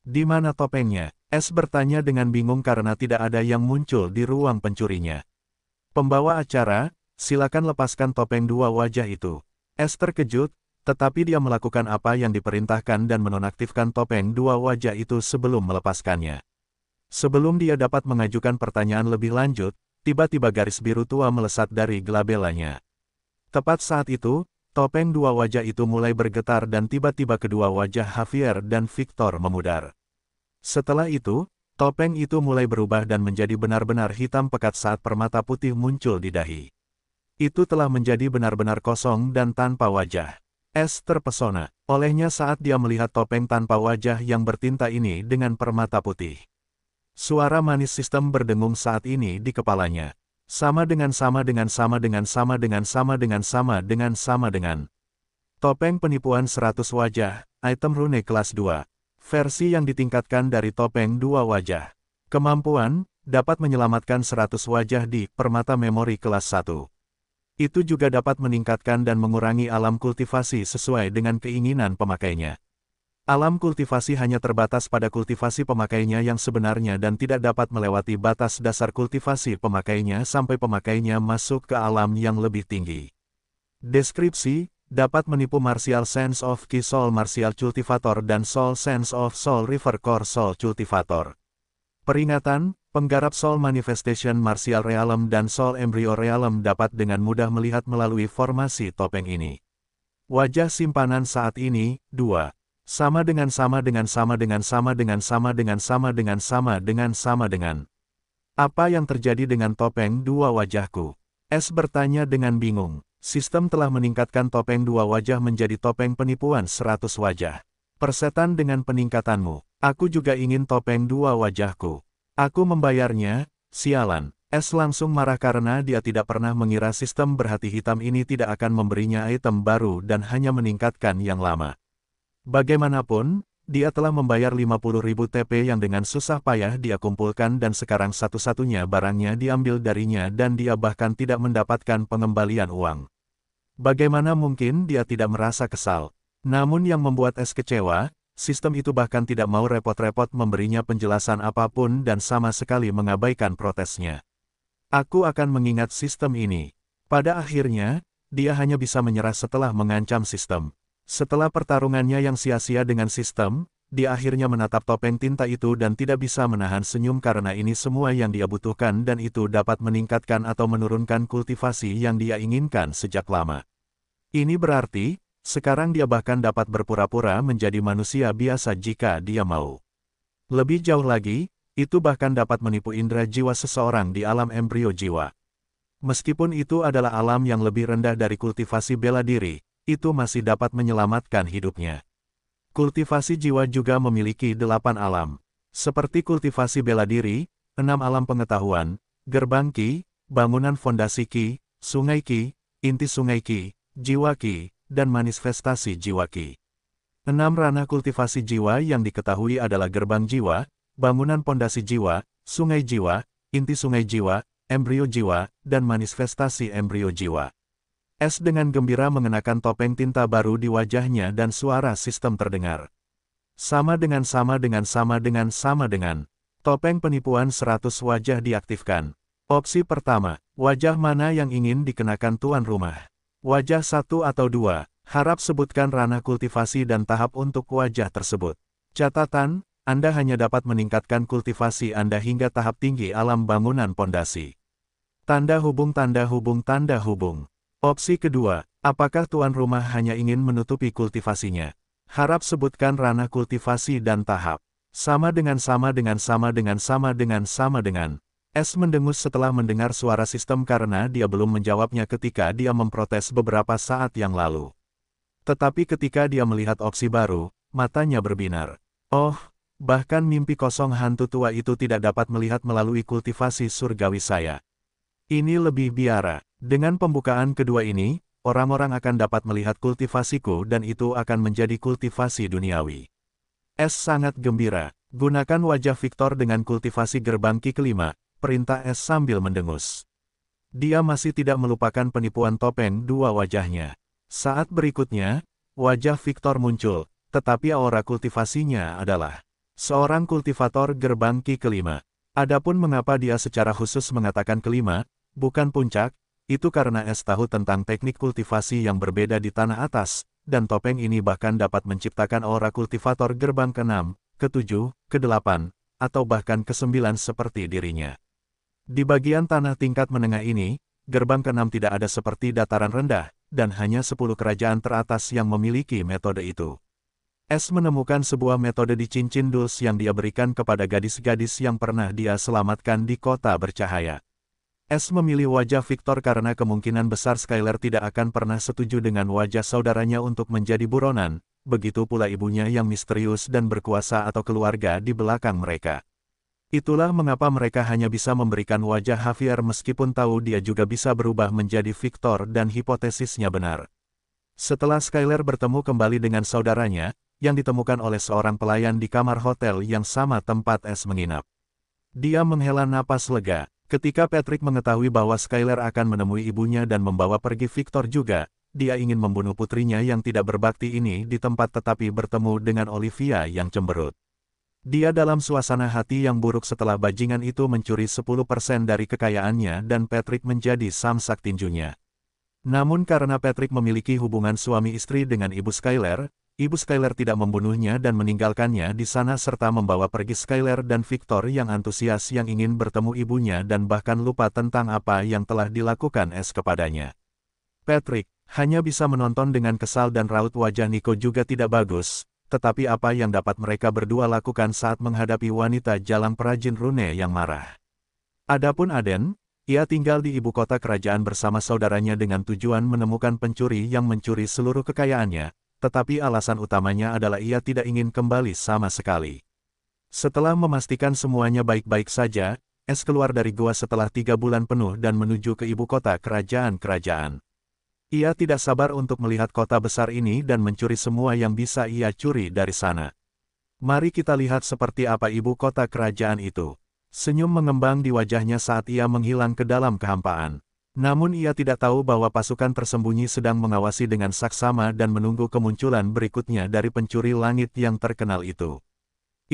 Speaker 1: Di mana topengnya? Es bertanya dengan bingung karena tidak ada yang muncul di ruang pencurinya. Pembawa acara, silakan lepaskan topeng 2 wajah itu. Es terkejut, tetapi dia melakukan apa yang diperintahkan dan menonaktifkan topeng 2 wajah itu sebelum melepaskannya. Sebelum dia dapat mengajukan pertanyaan lebih lanjut, tiba-tiba garis biru tua melesat dari gelabelanya. Tepat saat itu, topeng 2 wajah itu mulai bergetar dan tiba-tiba kedua wajah Javier dan Victor memudar. Setelah itu, topeng itu mulai berubah dan menjadi benar-benar hitam pekat saat permata putih muncul di dahi. Itu telah menjadi benar-benar kosong dan tanpa wajah. Es terpesona olehnya saat dia melihat topeng tanpa wajah yang bertinta ini dengan permata putih. Suara manis sistem berdengung saat ini di kepalanya. Sama dengan. Topeng penipuan 100 wajah, item rune kelas 2. Versi yang ditingkatkan dari topeng 2 wajah. Kemampuan, dapat menyelamatkan 100 wajah di permata memori kelas 1. Itu juga dapat meningkatkan dan mengurangi alam kultivasi sesuai dengan keinginan pemakainya. Alam kultivasi hanya terbatas pada kultivasi pemakainya yang sebenarnya dan tidak dapat melewati batas dasar kultivasi pemakainya sampai pemakainya masuk ke alam yang lebih tinggi. Deskripsi, dapat menipu Martial Sense of Ki Soul Martial Cultivator dan Soul Sense of Soul River Core Soul Cultivator. Peringatan, penggarap Soul Manifestation Martial Realm dan Soul Embryo Realm dapat dengan mudah melihat melalui formasi topeng ini. Wajah simpanan saat ini, 2. Sama dengan. Apa yang terjadi dengan topeng 2 wajahku? Es bertanya dengan bingung. Sistem telah meningkatkan topeng 2 wajah menjadi topeng penipuan 100 wajah. Persetan dengan peningkatanmu. Aku juga ingin topeng 2 wajahku. Aku membayarnya, sialan. Es langsung marah karena dia tidak pernah mengira sistem berhati hitam ini tidak akan memberinya item baru dan hanya meningkatkan yang lama. Bagaimanapun, dia telah membayar 50.000 TP yang dengan susah payah dia kumpulkan dan sekarang satu-satunya barangnya diambil darinya dan dia bahkan tidak mendapatkan pengembalian uang. Bagaimana mungkin dia tidak merasa kesal? Namun yang membuat Es kecewa, sistem itu bahkan tidak mau repot-repot memberinya penjelasan apapun dan sama sekali mengabaikan protesnya. Aku akan mengingat sistem ini. Pada akhirnya, dia hanya bisa menyerah setelah mengancam sistem. Setelah pertarungannya yang sia-sia dengan sistem, dia akhirnya menatap topeng tinta itu dan tidak bisa menahan senyum karena ini semua yang dia butuhkan dan itu dapat meningkatkan atau menurunkan kultivasi yang dia inginkan sejak lama. Ini berarti, sekarang dia bahkan dapat berpura-pura menjadi manusia biasa jika dia mau. Lebih jauh lagi, itu bahkan dapat menipu indera jiwa seseorang di alam embrio jiwa. Meskipun itu adalah alam yang lebih rendah dari kultivasi bela diri, itu masih dapat menyelamatkan hidupnya. Kultivasi jiwa juga memiliki 8 alam. Seperti kultivasi bela diri, 6 alam pengetahuan, gerbang Ki, bangunan fondasi Ki, sungai Ki, inti sungai Ki, jiwa Ki, dan manifestasi jiwa Ki. 6 ranah kultivasi jiwa yang diketahui adalah gerbang jiwa, bangunan pondasi jiwa, sungai jiwa, inti sungai jiwa, embrio jiwa, dan manifestasi embrio jiwa. S dengan gembira mengenakan topeng tinta baru di wajahnya dan suara sistem terdengar. Sama dengan. Topeng penipuan 100 wajah diaktifkan. Opsi pertama, wajah mana yang ingin dikenakan tuan rumah? Wajah 1 atau 2, harap sebutkan ranah kultivasi dan tahap untuk wajah tersebut. Catatan, Anda hanya dapat meningkatkan kultivasi Anda hingga tahap tinggi alam bangunan pondasi. Tanda hubung. Opsi kedua, apakah tuan rumah hanya ingin menutupi kultivasinya? Harap sebutkan ranah kultivasi dan tahap. Sama dengan. S mendengus setelah mendengar suara sistem karena dia belum menjawabnya ketika dia memprotes beberapa saat yang lalu. Tetapi ketika dia melihat opsi baru, matanya berbinar. Oh, bahkan mimpi kosong hantu tua itu tidak dapat melihat melalui kultivasi surgawi saya. Ini lebih biara. Dengan pembukaan kedua ini, orang-orang akan dapat melihat kultivasiku dan itu akan menjadi kultivasi duniawi. S sangat gembira. Gunakan wajah Victor dengan kultivasi gerbang Ki kelima, perintah S sambil mendengus. Dia masih tidak melupakan penipuan topeng dua wajahnya. Saat berikutnya, wajah Victor muncul, tetapi aura kultivasinya adalah seorang kultivator gerbang Ki kelima. Adapun mengapa dia secara khusus mengatakan kelima, bukan puncak, itu karena S tahu tentang teknik kultivasi yang berbeda di tanah atas, dan topeng ini bahkan dapat menciptakan aura kultivator gerbang ke-6, ke-7, ke-8, atau bahkan ke-9 seperti dirinya. Di bagian tanah tingkat menengah ini, gerbang ke-6 tidak ada seperti dataran rendah, dan hanya 10 kerajaan teratas yang memiliki metode itu. S menemukan sebuah metode di cincin Dulce yang dia berikan kepada gadis-gadis yang pernah dia selamatkan di kota bercahaya. S memilih wajah Victor karena kemungkinan besar Skylar tidak akan pernah setuju dengan wajah saudaranya untuk menjadi buronan, begitu pula ibunya yang misterius dan berkuasa atau keluarga di belakang mereka. Itulah mengapa mereka hanya bisa memberikan wajah Javier meskipun tahu dia juga bisa berubah menjadi Victor dan hipotesisnya benar. Setelah Skylar bertemu kembali dengan saudaranya, yang ditemukan oleh seorang pelayan di kamar hotel yang sama tempat S menginap. Dia menghela napas lega. Ketika Patrick mengetahui bahwa Skylar akan menemui ibunya dan membawa pergi Victor juga, dia ingin membunuh putrinya yang tidak berbakti ini di tempat tetapi bertemu dengan Olivia yang cemberut. Dia dalam suasana hati yang buruk setelah bajingan itu mencuri 10% dari kekayaannya dan Patrick menjadi samsak tinjunya. Namun karena Patrick memiliki hubungan suami istri dengan Ibu Skylar tidak membunuhnya dan meninggalkannya di sana serta membawa pergi Skylar dan Victor yang antusias yang ingin bertemu ibunya dan bahkan lupa tentang apa yang telah dilakukan S kepadanya. Patrick hanya bisa menonton dengan kesal dan raut wajah Nico juga tidak bagus, tetapi apa yang dapat mereka berdua lakukan saat menghadapi wanita jalang perajin rune yang marah. Adapun Aden, ia tinggal di ibu kota kerajaan bersama saudaranya dengan tujuan menemukan pencuri yang mencuri seluruh kekayaannya. Tetapi alasan utamanya adalah ia tidak ingin kembali sama sekali. Setelah memastikan semuanya baik-baik saja, S keluar dari gua setelah 3 bulan penuh dan menuju ke ibu kota kerajaan. Ia tidak sabar untuk melihat kota besar ini dan mencuri semua yang bisa ia curi dari sana. Mari kita lihat seperti apa ibu kota kerajaan itu. Senyum mengembang di wajahnya saat ia menghilang ke dalam kehampaan. Namun ia tidak tahu bahwa pasukan tersembunyi sedang mengawasi dengan saksama dan menunggu kemunculan berikutnya dari pencuri langit yang terkenal itu.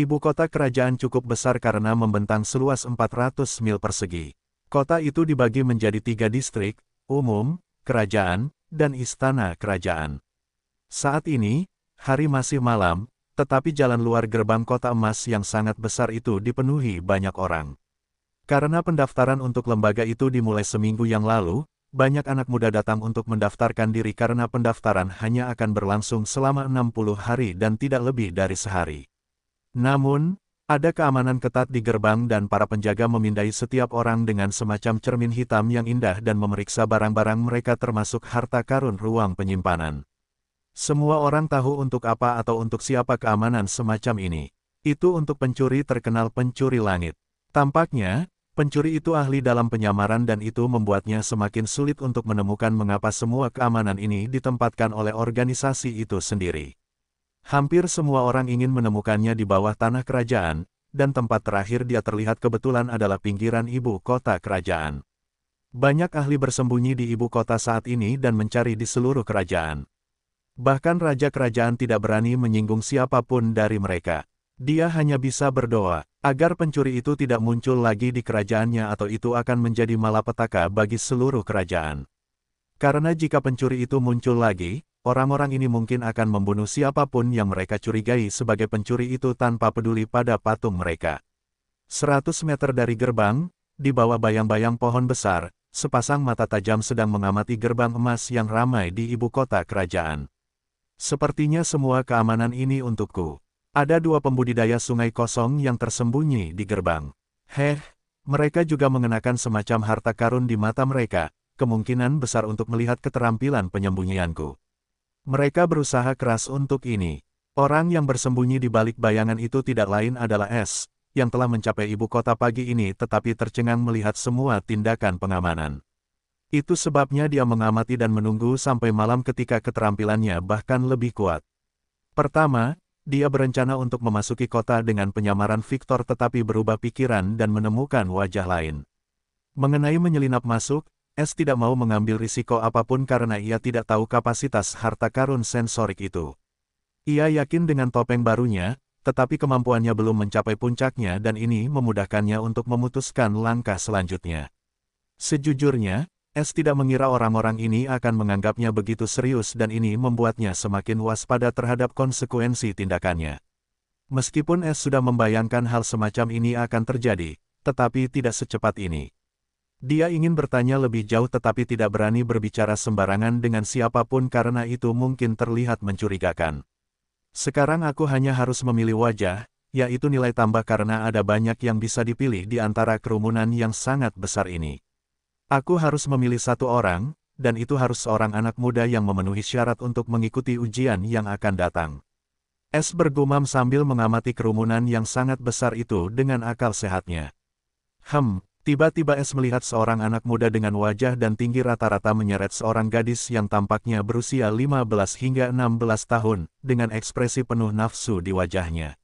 Speaker 1: Ibu kota kerajaan cukup besar karena membentang seluas 400 mil persegi. Kota itu dibagi menjadi 3 distrik, umum, kerajaan, dan istana kerajaan. Saat ini, hari masih malam, tetapi jalan luar gerbang kota emas yang sangat besar itu dipenuhi banyak orang. Karena pendaftaran untuk lembaga itu dimulai seminggu yang lalu, banyak anak muda datang untuk mendaftarkan diri karena pendaftaran hanya akan berlangsung selama 60 hari dan tidak lebih dari sehari. Namun, ada keamanan ketat di gerbang dan para penjaga memindai setiap orang dengan semacam cermin hitam yang indah dan memeriksa barang-barang mereka termasuk harta karun ruang penyimpanan. Semua orang tahu untuk apa atau untuk siapa keamanan semacam ini. Itu untuk pencuri terkenal pencuri langit. Tampaknya, pencuri itu ahli dalam penyamaran dan itu membuatnya semakin sulit untuk menemukan mengapa semua keamanan ini ditempatkan oleh organisasi itu sendiri. Hampir semua orang ingin menemukannya di bawah tanah kerajaan, dan tempat terakhir dia terlihat kebetulan adalah pinggiran ibu kota kerajaan. Banyak ahli bersembunyi di ibu kota saat ini dan mencari di seluruh kerajaan. Bahkan raja kerajaan tidak berani menyinggung siapapun dari mereka. Dia hanya bisa berdoa, agar pencuri itu tidak muncul lagi di kerajaannya atau itu akan menjadi malapetaka bagi seluruh kerajaan. Karena jika pencuri itu muncul lagi, orang-orang ini mungkin akan membunuh siapapun yang mereka curigai sebagai pencuri itu tanpa peduli pada patung mereka. 100 meter dari gerbang, di bawah bayang-bayang pohon besar, sepasang mata tajam sedang mengamati gerbang emas yang ramai di ibu kota kerajaan. Sepertinya semua keamanan ini untukku. Ada 2 pembudidaya sungai kosong yang tersembunyi di gerbang. Mereka juga mengenakan semacam harta karun di mata mereka, kemungkinan besar untuk melihat keterampilan penyembunyianku. Mereka berusaha keras untuk ini. Orang yang bersembunyi di balik bayangan itu tidak lain adalah S, yang telah mencapai ibu kota pagi ini tetapi tercengang melihat semua tindakan pengamanan. Itu sebabnya dia mengamati dan menunggu sampai malam ketika keterampilannya bahkan lebih kuat. Pertama, dia berencana untuk memasuki kota dengan penyamaran Victor tetapi berubah pikiran dan menemukan wajah lain. Mengenai menyelinap masuk, S tidak mau mengambil risiko apapun karena ia tidak tahu kapasitas harta karun sensorik itu. Ia yakin dengan topeng barunya, tetapi kemampuannya belum mencapai puncaknya dan ini memudahkannya untuk memutuskan langkah selanjutnya. Sejujurnya, S tidak mengira orang-orang ini akan menganggapnya begitu serius dan ini membuatnya semakin waspada terhadap konsekuensi tindakannya. Meskipun S sudah membayangkan hal semacam ini akan terjadi, tetapi tidak secepat ini. Dia ingin bertanya lebih jauh tetapi tidak berani berbicara sembarangan dengan siapapun karena itu mungkin terlihat mencurigakan. Sekarang aku hanya harus memilih wajah, yaitu nilai tambah karena ada banyak yang bisa dipilih di antara kerumunan yang sangat besar ini. Aku harus memilih satu orang, dan itu harus seorang anak muda yang memenuhi syarat untuk mengikuti ujian yang akan datang. S bergumam sambil mengamati kerumunan yang sangat besar itu dengan akal sehatnya. Tiba-tiba S melihat seorang anak muda dengan wajah dan tinggi rata-rata menyeret seorang gadis yang tampaknya berusia 15 hingga 16 tahun, dengan ekspresi penuh nafsu di wajahnya.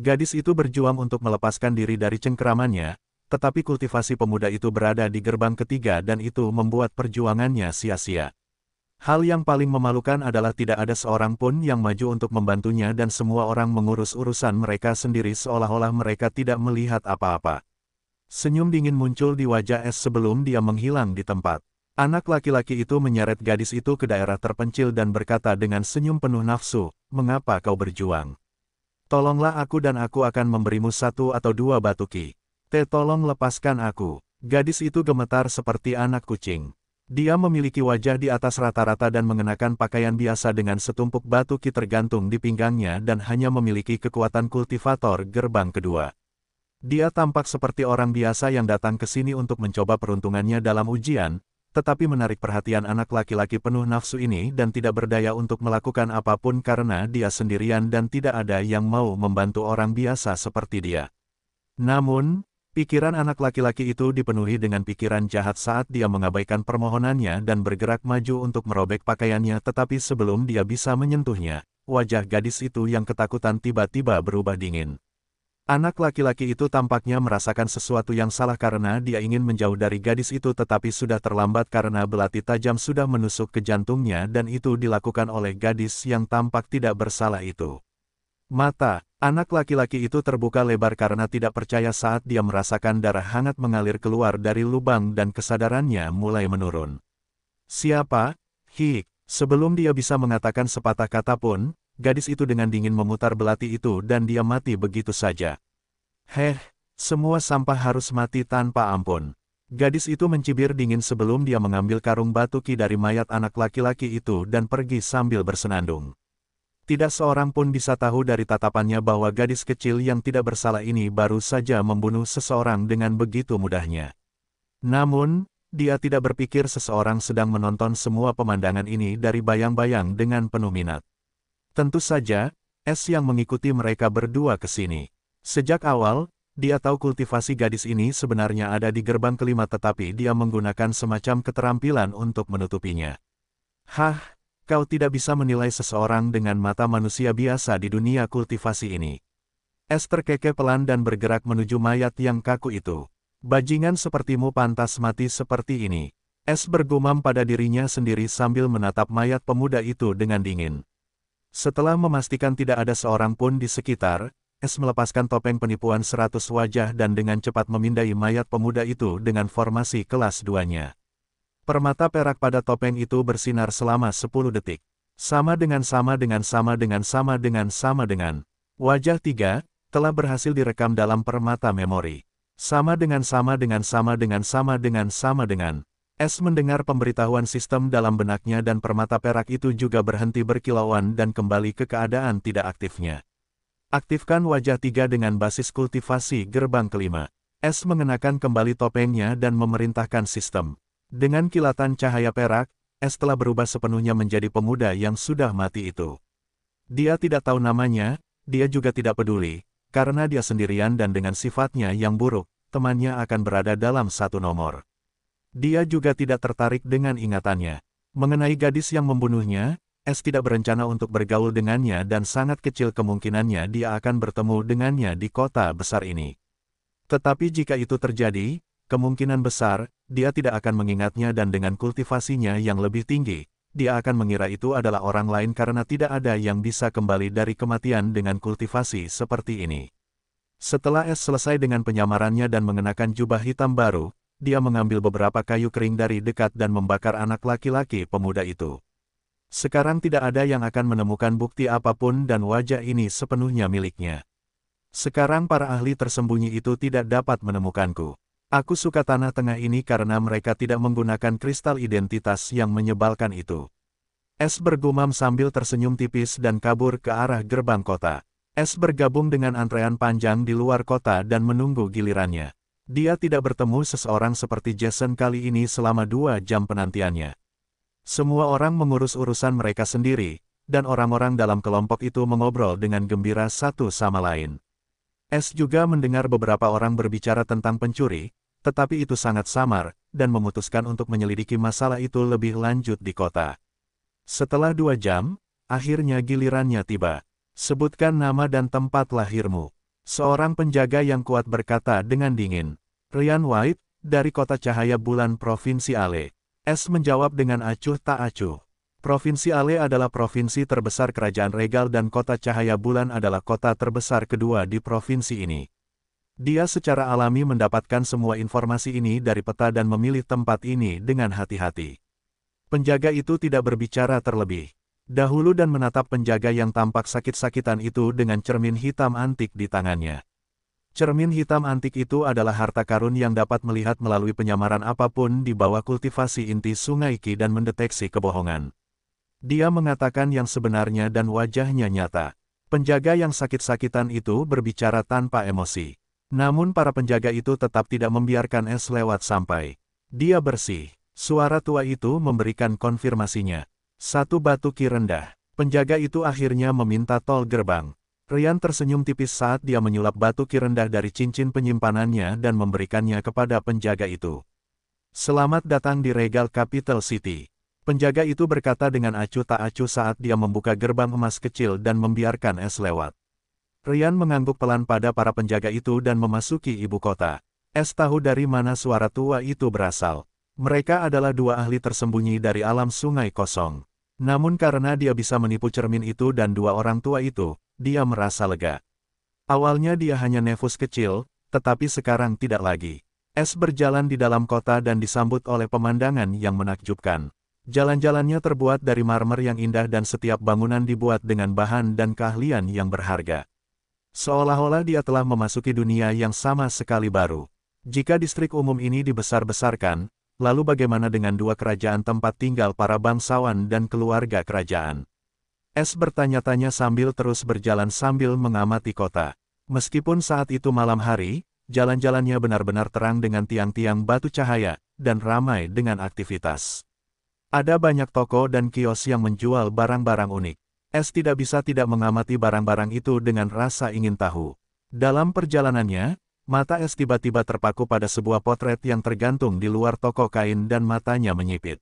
Speaker 1: Gadis itu berjuang untuk melepaskan diri dari cengkeramannya, tetapi kultivasi pemuda itu berada di gerbang ketiga dan itu membuat perjuangannya sia-sia. Hal yang paling memalukan adalah tidak ada seorang pun yang maju untuk membantunya dan semua orang mengurus urusan mereka sendiri seolah-olah mereka tidak melihat apa-apa. Senyum dingin muncul di wajah S sebelum dia menghilang di tempat. Anak laki-laki itu menyeret gadis itu ke daerah terpencil dan berkata dengan senyum penuh nafsu, "Mengapa kau berjuang? Tolonglah aku dan aku akan memberimu 1 atau 2 batu ki. Tolong lepaskan aku." Gadis itu gemetar seperti anak kucing. Dia memiliki wajah di atas rata-rata dan mengenakan pakaian biasa dengan setumpuk batu ki tergantung di pinggangnya dan hanya memiliki kekuatan kultivator gerbang kedua. Dia tampak seperti orang biasa yang datang ke sini untuk mencoba peruntungannya dalam ujian, tetapi menarik perhatian anak laki-laki penuh nafsu ini dan tidak berdaya untuk melakukan apapun karena dia sendirian dan tidak ada yang mau membantu orang biasa seperti dia. Namun, pikiran anak laki-laki itu dipenuhi dengan pikiran jahat saat dia mengabaikan permohonannya dan bergerak maju untuk merobek pakaiannya tetapi sebelum dia bisa menyentuhnya, wajah gadis itu yang ketakutan tiba-tiba berubah dingin. Anak laki-laki itu tampaknya merasakan sesuatu yang salah karena dia ingin menjauh dari gadis itu tetapi sudah terlambat karena belati tajam sudah menusuk ke jantungnya dan itu dilakukan oleh gadis yang tampak tidak bersalah itu. Mata anak laki-laki itu terbuka lebar karena tidak percaya saat dia merasakan darah hangat mengalir keluar dari lubang dan kesadarannya mulai menurun. Siapa? Sebelum dia bisa mengatakan sepatah kata pun, gadis itu dengan dingin memutar belati itu dan dia mati begitu saja. Semua sampah harus mati tanpa ampun. Gadis itu mencibir dingin sebelum dia mengambil karung batu ki dari mayat anak laki-laki itu dan pergi sambil bersenandung. Tidak seorang pun bisa tahu dari tatapannya bahwa gadis kecil yang tidak bersalah ini baru saja membunuh seseorang dengan begitu mudahnya. Namun, dia tidak berpikir seseorang sedang menonton semua pemandangan ini dari bayang-bayang dengan penuh minat. Tentu saja, S yang mengikuti mereka berdua ke sini. Sejak awal, dia tahu kultivasi gadis ini sebenarnya ada di gerbang kelima tetapi dia menggunakan semacam keterampilan untuk menutupinya. Kau tidak bisa menilai seseorang dengan mata manusia biasa di dunia kultivasi ini. Es terkekeh pelan dan bergerak menuju mayat yang kaku itu. Bajingan sepertimu pantas mati seperti ini. Es bergumam pada dirinya sendiri sambil menatap mayat pemuda itu dengan dingin. Setelah memastikan tidak ada seorang pun di sekitar, Es melepaskan topeng penipuan 100 wajah dan dengan cepat memindai mayat pemuda itu dengan formasi kelas 2-nya. Permata perak pada topeng itu bersinar selama 10 detik. Sama dengan. Wajah 3 telah berhasil direkam dalam permata memori. Sama dengan. Es mendengar pemberitahuan sistem dalam benaknya dan permata perak itu juga berhenti berkilauan dan kembali ke keadaan tidak aktifnya. Aktifkan wajah 3 dengan basis kultivasi gerbang kelima. Es mengenakan kembali topengnya dan memerintahkan sistem. Dengan kilatan cahaya perak, Es telah berubah sepenuhnya menjadi pemuda yang sudah mati itu. Dia tidak tahu namanya, dia juga tidak peduli. Karena dia sendirian dan dengan sifatnya yang buruk, temannya akan berada dalam satu nomor. Dia juga tidak tertarik dengan ingatannya. Mengenai gadis yang membunuhnya, Es tidak berencana untuk bergaul dengannya dan sangat kecil kemungkinannya dia akan bertemu dengannya di kota besar ini. Tetapi jika itu terjadi, kemungkinan besar, dia tidak akan mengingatnya dan dengan kultivasinya yang lebih tinggi, dia akan mengira itu adalah orang lain karena tidak ada yang bisa kembali dari kematian dengan kultivasi seperti ini. Setelah Es selesai dengan penyamarannya dan mengenakan jubah hitam baru, dia mengambil beberapa kayu kering dari dekat dan membakar anak laki-laki pemuda itu. Sekarang tidak ada yang akan menemukan bukti apapun dan wajah ini sepenuhnya miliknya. Sekarang para ahli tersembunyi itu tidak dapat menemukanku. Aku suka tanah tengah ini karena mereka tidak menggunakan kristal identitas yang menyebalkan itu. Es bergumam sambil tersenyum tipis dan kabur ke arah gerbang kota. Es bergabung dengan antrean panjang di luar kota dan menunggu gilirannya. Dia tidak bertemu seseorang seperti Jason kali ini selama 2 jam penantiannya. Semua orang mengurus urusan mereka sendiri, dan orang-orang dalam kelompok itu mengobrol dengan gembira satu sama lain. Es juga mendengar beberapa orang berbicara tentang pencuri, tetapi itu sangat samar, dan memutuskan untuk menyelidiki masalah itu lebih lanjut di kota. Setelah 2 jam, akhirnya gilirannya tiba. Sebutkan nama dan tempat lahirmu. Seorang penjaga yang kuat berkata dengan dingin. Ryan White, dari kota cahaya bulan Provinsi Ale. Es menjawab dengan acuh tak acuh. Provinsi Ale adalah provinsi terbesar kerajaan regal dan kota cahaya bulan adalah kota terbesar kedua di provinsi ini. Dia secara alami mendapatkan semua informasi ini dari peta dan memilih tempat ini dengan hati-hati. Penjaga itu tidak berbicara terlebih dahulu dan menatap penjaga yang tampak sakit-sakitan itu dengan cermin hitam antik di tangannya. Cermin hitam antik itu adalah harta karun yang dapat melihat melalui penyamaran apapun di bawah kultivasi inti Sungai Qi dan mendeteksi kebohongan. Dia mengatakan yang sebenarnya dan wajahnya nyata. Penjaga yang sakit-sakitan itu berbicara tanpa emosi. Namun para penjaga itu tetap tidak membiarkan Es lewat sampai. Dia bersih. Suara tua itu memberikan konfirmasinya. 1 batu Qi rendah. Penjaga itu akhirnya meminta tol gerbang. Ryan tersenyum tipis saat dia menyulap batu Qi rendah dari cincin penyimpanannya dan memberikannya kepada penjaga itu. Selamat datang di Regal Capital City. Penjaga itu berkata dengan acuh tak acuh saat dia membuka gerbang emas kecil dan membiarkan Es lewat. Ryan mengangguk pelan pada para penjaga itu dan memasuki ibu kota. Es tahu dari mana suara tua itu berasal. Mereka adalah 2 ahli tersembunyi dari alam sungai kosong. Namun karena dia bisa menipu cermin itu dan 2 orang tua itu, dia merasa lega. Awalnya dia hanya nefus kecil, tetapi sekarang tidak lagi. Es berjalan di dalam kota dan disambut oleh pemandangan yang menakjubkan. Jalan-jalannya terbuat dari marmer yang indah dan setiap bangunan dibuat dengan bahan dan keahlian yang berharga. Seolah-olah dia telah memasuki dunia yang sama sekali baru. Jika distrik umum ini dibesar-besarkan, lalu bagaimana dengan 2 kerajaan tempat tinggal para bangsawan dan keluarga kerajaan? Es bertanya-tanya sambil terus berjalan sambil mengamati kota. Meskipun saat itu malam hari, jalan-jalannya benar-benar terang dengan tiang-tiang batu cahaya, dan ramai dengan aktivitas. Ada banyak toko dan kios yang menjual barang-barang unik. Es tidak bisa tidak mengamati barang-barang itu dengan rasa ingin tahu. Dalam perjalanannya, mata Es tiba-tiba terpaku pada sebuah potret yang tergantung di luar toko kain dan matanya menyipit.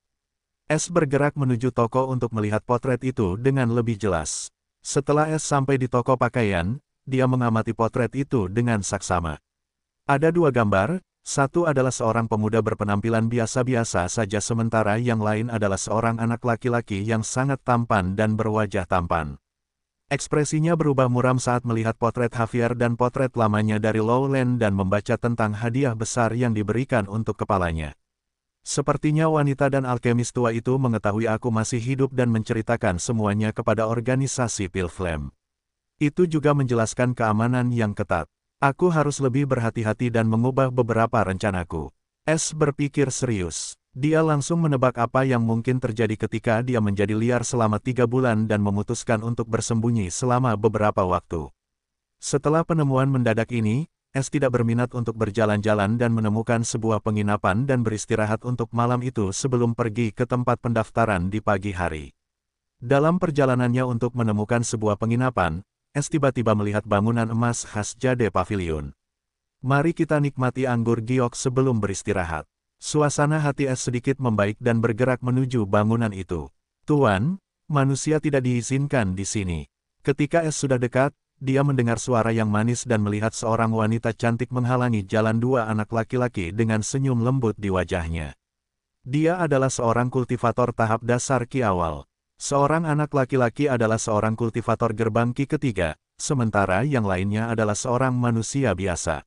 Speaker 1: Es bergerak menuju toko untuk melihat potret itu dengan lebih jelas. Setelah Es sampai di toko pakaian, dia mengamati potret itu dengan saksama. Ada dua gambar, satu adalah seorang pemuda berpenampilan biasa-biasa saja sementara yang lain adalah seorang anak laki-laki yang sangat tampan dan berwajah tampan. Ekspresinya berubah muram saat melihat potret Javier dan potret lamanya dari Lowland dan membaca tentang hadiah besar yang diberikan untuk kepalanya. Sepertinya wanita dan alkemis tua itu mengetahui aku masih hidup dan menceritakan semuanya kepada organisasi Pilflame. Itu juga menjelaskan keamanan yang ketat. Aku harus lebih berhati-hati dan mengubah beberapa rencanaku. S berpikir serius. Dia langsung menebak apa yang mungkin terjadi ketika dia menjadi liar selama 3 bulan dan memutuskan untuk bersembunyi selama beberapa waktu. Setelah penemuan mendadak ini, S tidak berminat untuk berjalan-jalan dan menemukan sebuah penginapan dan beristirahat untuk malam itu sebelum pergi ke tempat pendaftaran di pagi hari. Dalam perjalanannya untuk menemukan sebuah penginapan, S tiba-tiba melihat bangunan emas khas Jade Pavilion. Mari kita nikmati anggur giok sebelum beristirahat. Suasana hati S sedikit membaik dan bergerak menuju bangunan itu. Tuan, manusia tidak diizinkan di sini. Ketika S sudah dekat, dia mendengar suara yang manis dan melihat seorang wanita cantik menghalangi jalan dua anak laki-laki dengan senyum lembut di wajahnya. Dia adalah seorang kultivator tahap dasar Ki awal. Seorang anak laki-laki adalah seorang kultivator gerbang Ki ketiga, sementara yang lainnya adalah seorang manusia biasa.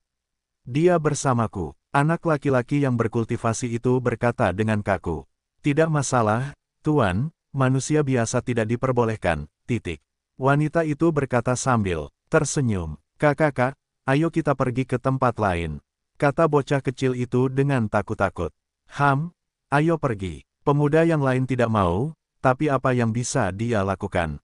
Speaker 1: Dia bersamaku. Anak laki-laki yang berkultivasi itu berkata dengan kaku. Tidak masalah, Tuan, manusia biasa tidak diperbolehkan, titik. Wanita itu berkata sambil tersenyum. Kakak, ayo kita pergi ke tempat lain. Kata bocah kecil itu dengan takut-takut. Ayo pergi. Pemuda yang lain tidak mau, tapi apa yang bisa dia lakukan?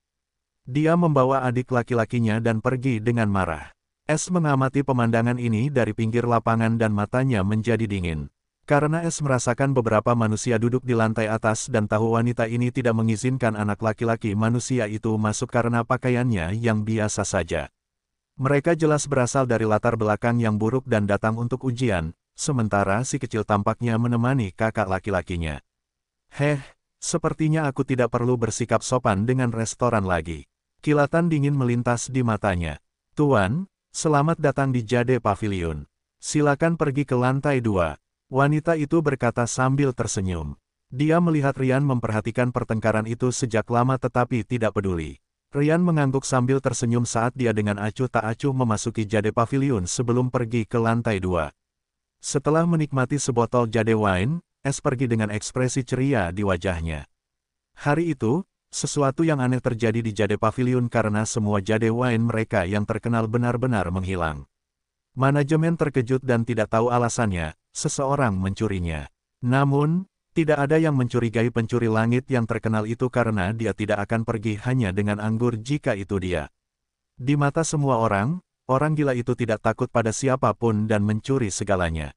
Speaker 1: Dia membawa adik laki-lakinya dan pergi dengan marah. S mengamati pemandangan ini dari pinggir lapangan dan matanya menjadi dingin. Karena S merasakan beberapa manusia duduk di lantai atas dan tahu wanita ini tidak mengizinkan anak laki-laki manusia itu masuk karena pakaiannya yang biasa saja. Mereka jelas berasal dari latar belakang yang buruk dan datang untuk ujian, sementara si kecil tampaknya menemani kakak laki-lakinya. Sepertinya aku tidak perlu bersikap sopan dengan restoran lagi. Kilatan dingin melintas di matanya. Tuan, selamat datang di Jade Pavilion. Silakan pergi ke lantai 2. Wanita itu berkata sambil tersenyum. Dia melihat Ryan memperhatikan pertengkaran itu sejak lama tetapi tidak peduli. Ryan mengangguk sambil tersenyum saat dia dengan acuh tak acuh memasuki Jade Pavilion sebelum pergi ke lantai 2. Setelah menikmati sebotol Jade Wine, S pergi dengan ekspresi ceria di wajahnya. Hari itu, sesuatu yang aneh terjadi di Jade Pavilion karena semua Jade Wine mereka yang terkenal benar-benar menghilang. Manajemen terkejut dan tidak tahu alasannya, seseorang mencurinya. Namun, tidak ada yang mencurigai pencuri langit yang terkenal itu karena dia tidak akan pergi hanya dengan anggur jika itu dia. Di mata semua orang gila itu tidak takut pada siapapun dan mencuri segalanya.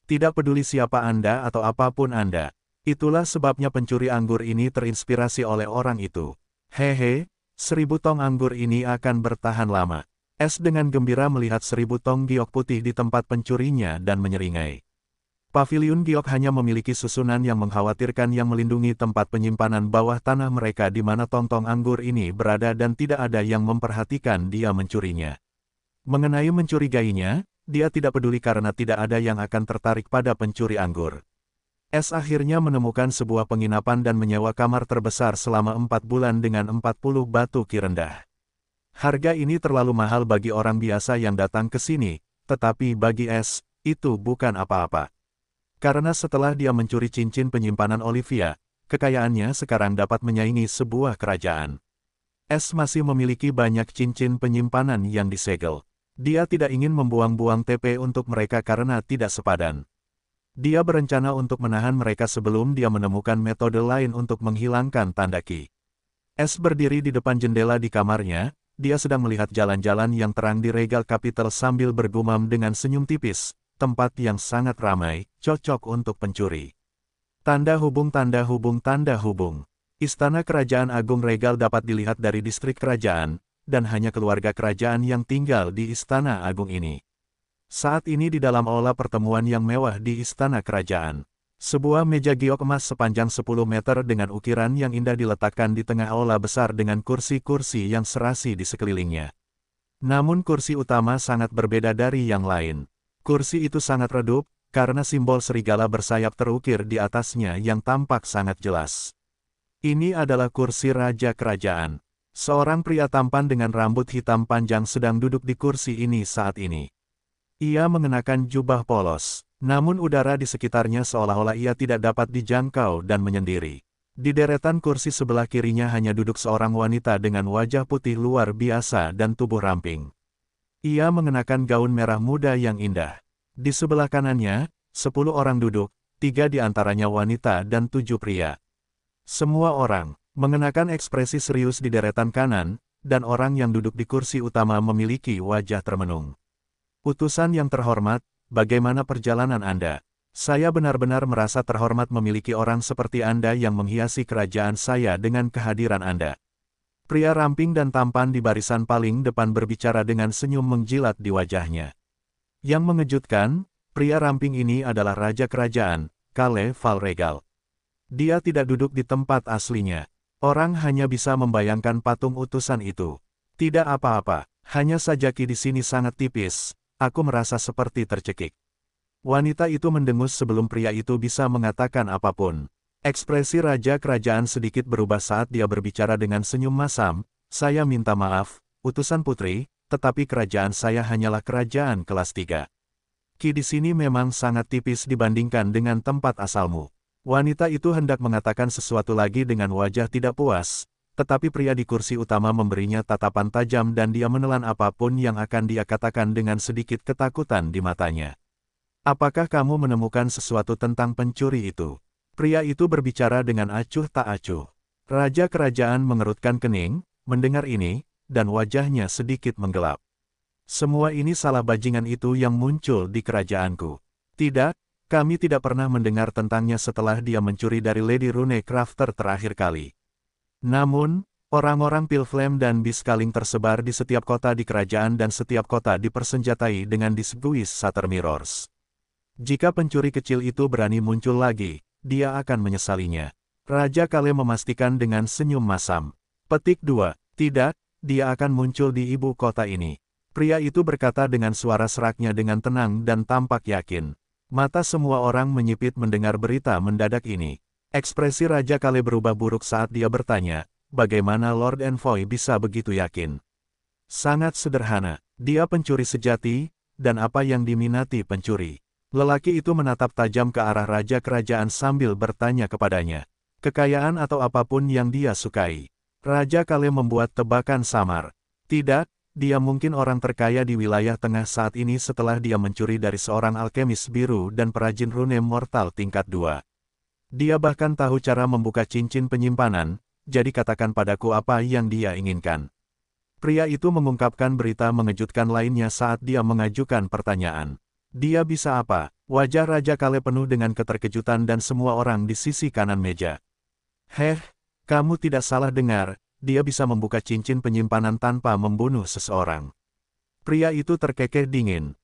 Speaker 1: Tidak peduli siapa Anda atau apapun Anda. Itulah sebabnya pencuri anggur ini terinspirasi oleh orang itu. 1000 tong anggur ini akan bertahan lama. S dengan gembira melihat 1000 tong giok putih di tempat pencurinya dan menyeringai. Pavilion giok hanya memiliki susunan yang mengkhawatirkan yang melindungi tempat penyimpanan bawah tanah mereka di mana tong-tong anggur ini berada dan tidak ada yang memperhatikan dia mencurinya. Mengenai mencurigainya, dia tidak peduli karena tidak ada yang akan tertarik pada pencuri anggur. S akhirnya menemukan sebuah penginapan dan menyewa kamar terbesar selama 4 bulan dengan 40 batu ki rendah. Harga ini terlalu mahal bagi orang biasa yang datang ke sini, tetapi bagi S, itu bukan apa-apa. Karena setelah dia mencuri cincin penyimpanan Olivia, kekayaannya sekarang dapat menyaingi sebuah kerajaan. S masih memiliki banyak cincin penyimpanan yang disegel. Dia tidak ingin membuang-buang TP untuk mereka karena tidak sepadan. Dia berencana untuk menahan mereka sebelum dia menemukan metode lain untuk menghilangkan tanda ki. S berdiri di depan jendela di kamarnya, dia sedang melihat jalan-jalan yang terang di Regal Capital sambil bergumam dengan senyum tipis, tempat yang sangat ramai, cocok untuk pencuri. Tanda hubung tanda hubung tanda hubung. Istana Kerajaan Agung Regal dapat dilihat dari distrik kerajaan, dan hanya keluarga kerajaan yang tinggal di Istana Agung ini. Saat ini di dalam aula pertemuan yang mewah di Istana Kerajaan. Sebuah meja giok emas sepanjang 10 meter dengan ukiran yang indah diletakkan di tengah aula besar dengan kursi-kursi yang serasi di sekelilingnya. Namun kursi utama sangat berbeda dari yang lain. Kursi itu sangat redup, karena simbol serigala bersayap terukir di atasnya yang tampak sangat jelas. Ini adalah kursi Raja Kerajaan. Seorang pria tampan dengan rambut hitam panjang sedang duduk di kursi ini saat ini. Ia mengenakan jubah polos, namun udara di sekitarnya seolah-olah ia tidak dapat dijangkau dan menyendiri. Di deretan kursi sebelah kirinya hanya duduk seorang wanita dengan wajah putih luar biasa dan tubuh ramping. Ia mengenakan gaun merah muda yang indah. Di sebelah kanannya, 10 orang duduk, 3 di antaranya wanita dan 7 pria. Semua orang mengenakan ekspresi serius di deretan kanan, dan orang yang duduk di kursi utama memiliki wajah termenung. Utusan yang terhormat, bagaimana perjalanan Anda? Saya benar-benar merasa terhormat memiliki orang seperti Anda yang menghiasi kerajaan saya dengan kehadiran Anda. Pria ramping dan tampan di barisan paling depan berbicara dengan senyum menjilat di wajahnya. Yang mengejutkan, pria ramping ini adalah Raja Kerajaan, Kale Valregal. Dia tidak duduk di tempat aslinya. Orang hanya bisa membayangkan patung utusan itu. Tidak apa-apa, hanya saja Ki di sini sangat tipis, aku merasa seperti tercekik. Wanita itu mendengus sebelum pria itu bisa mengatakan apapun. Ekspresi Raja Kerajaan sedikit berubah saat dia berbicara dengan senyum masam, saya minta maaf, utusan putri, tetapi kerajaan saya hanyalah kerajaan kelas 3. Ki di sini memang sangat tipis dibandingkan dengan tempat asalmu. Wanita itu hendak mengatakan sesuatu lagi dengan wajah tidak puas, tetapi pria di kursi utama memberinya tatapan tajam dan dia menelan apapun yang akan dia katakan dengan sedikit ketakutan di matanya. Apakah kamu menemukan sesuatu tentang pencuri itu? Pria itu berbicara dengan acuh tak acuh. Raja Kerajaan mengerutkan kening, mendengar ini, dan wajahnya sedikit menggelap. Semua ini salah bajingan itu yang muncul di kerajaanku. Tidak. Kami tidak pernah mendengar tentangnya setelah dia mencuri dari Lady Rune Crafter terakhir kali. Namun, orang-orang Pilflame dan Biskaling tersebar di setiap kota di kerajaan dan setiap kota dipersenjatai dengan disguise Shutter Mirrors. Jika pencuri kecil itu berani muncul lagi, dia akan menyesalinya. Raja Kale memastikan dengan senyum masam. Petik 2. Tidak, dia akan muncul di ibu kota ini. Pria itu berkata dengan suara seraknya dengan tenang dan tampak yakin. Mata semua orang menyipit mendengar berita mendadak ini. Ekspresi Raja Kale berubah buruk saat dia bertanya, bagaimana Lord Envoy bisa begitu yakin? Sangat sederhana, dia pencuri sejati, dan apa yang diminati pencuri. Lelaki itu menatap tajam ke arah Raja Kerajaan sambil bertanya kepadanya. Kekayaan atau apapun yang dia sukai. Raja Kale membuat tebakan samar. Tidak. Dia mungkin orang terkaya di wilayah tengah saat ini setelah dia mencuri dari seorang alkemis biru dan perajin rune mortal tingkat 2. Dia bahkan tahu cara membuka cincin penyimpanan, jadi katakan padaku apa yang dia inginkan. Pria itu mengungkapkan berita mengejutkan lainnya saat dia mengajukan pertanyaan. Dia bisa apa? Wajah Raja Kale penuh dengan keterkejutan dan semua orang di sisi kanan meja. Kamu tidak salah dengar. Dia bisa membuka cincin penyimpanan tanpa membunuh seseorang. Pria itu terkekeh dingin.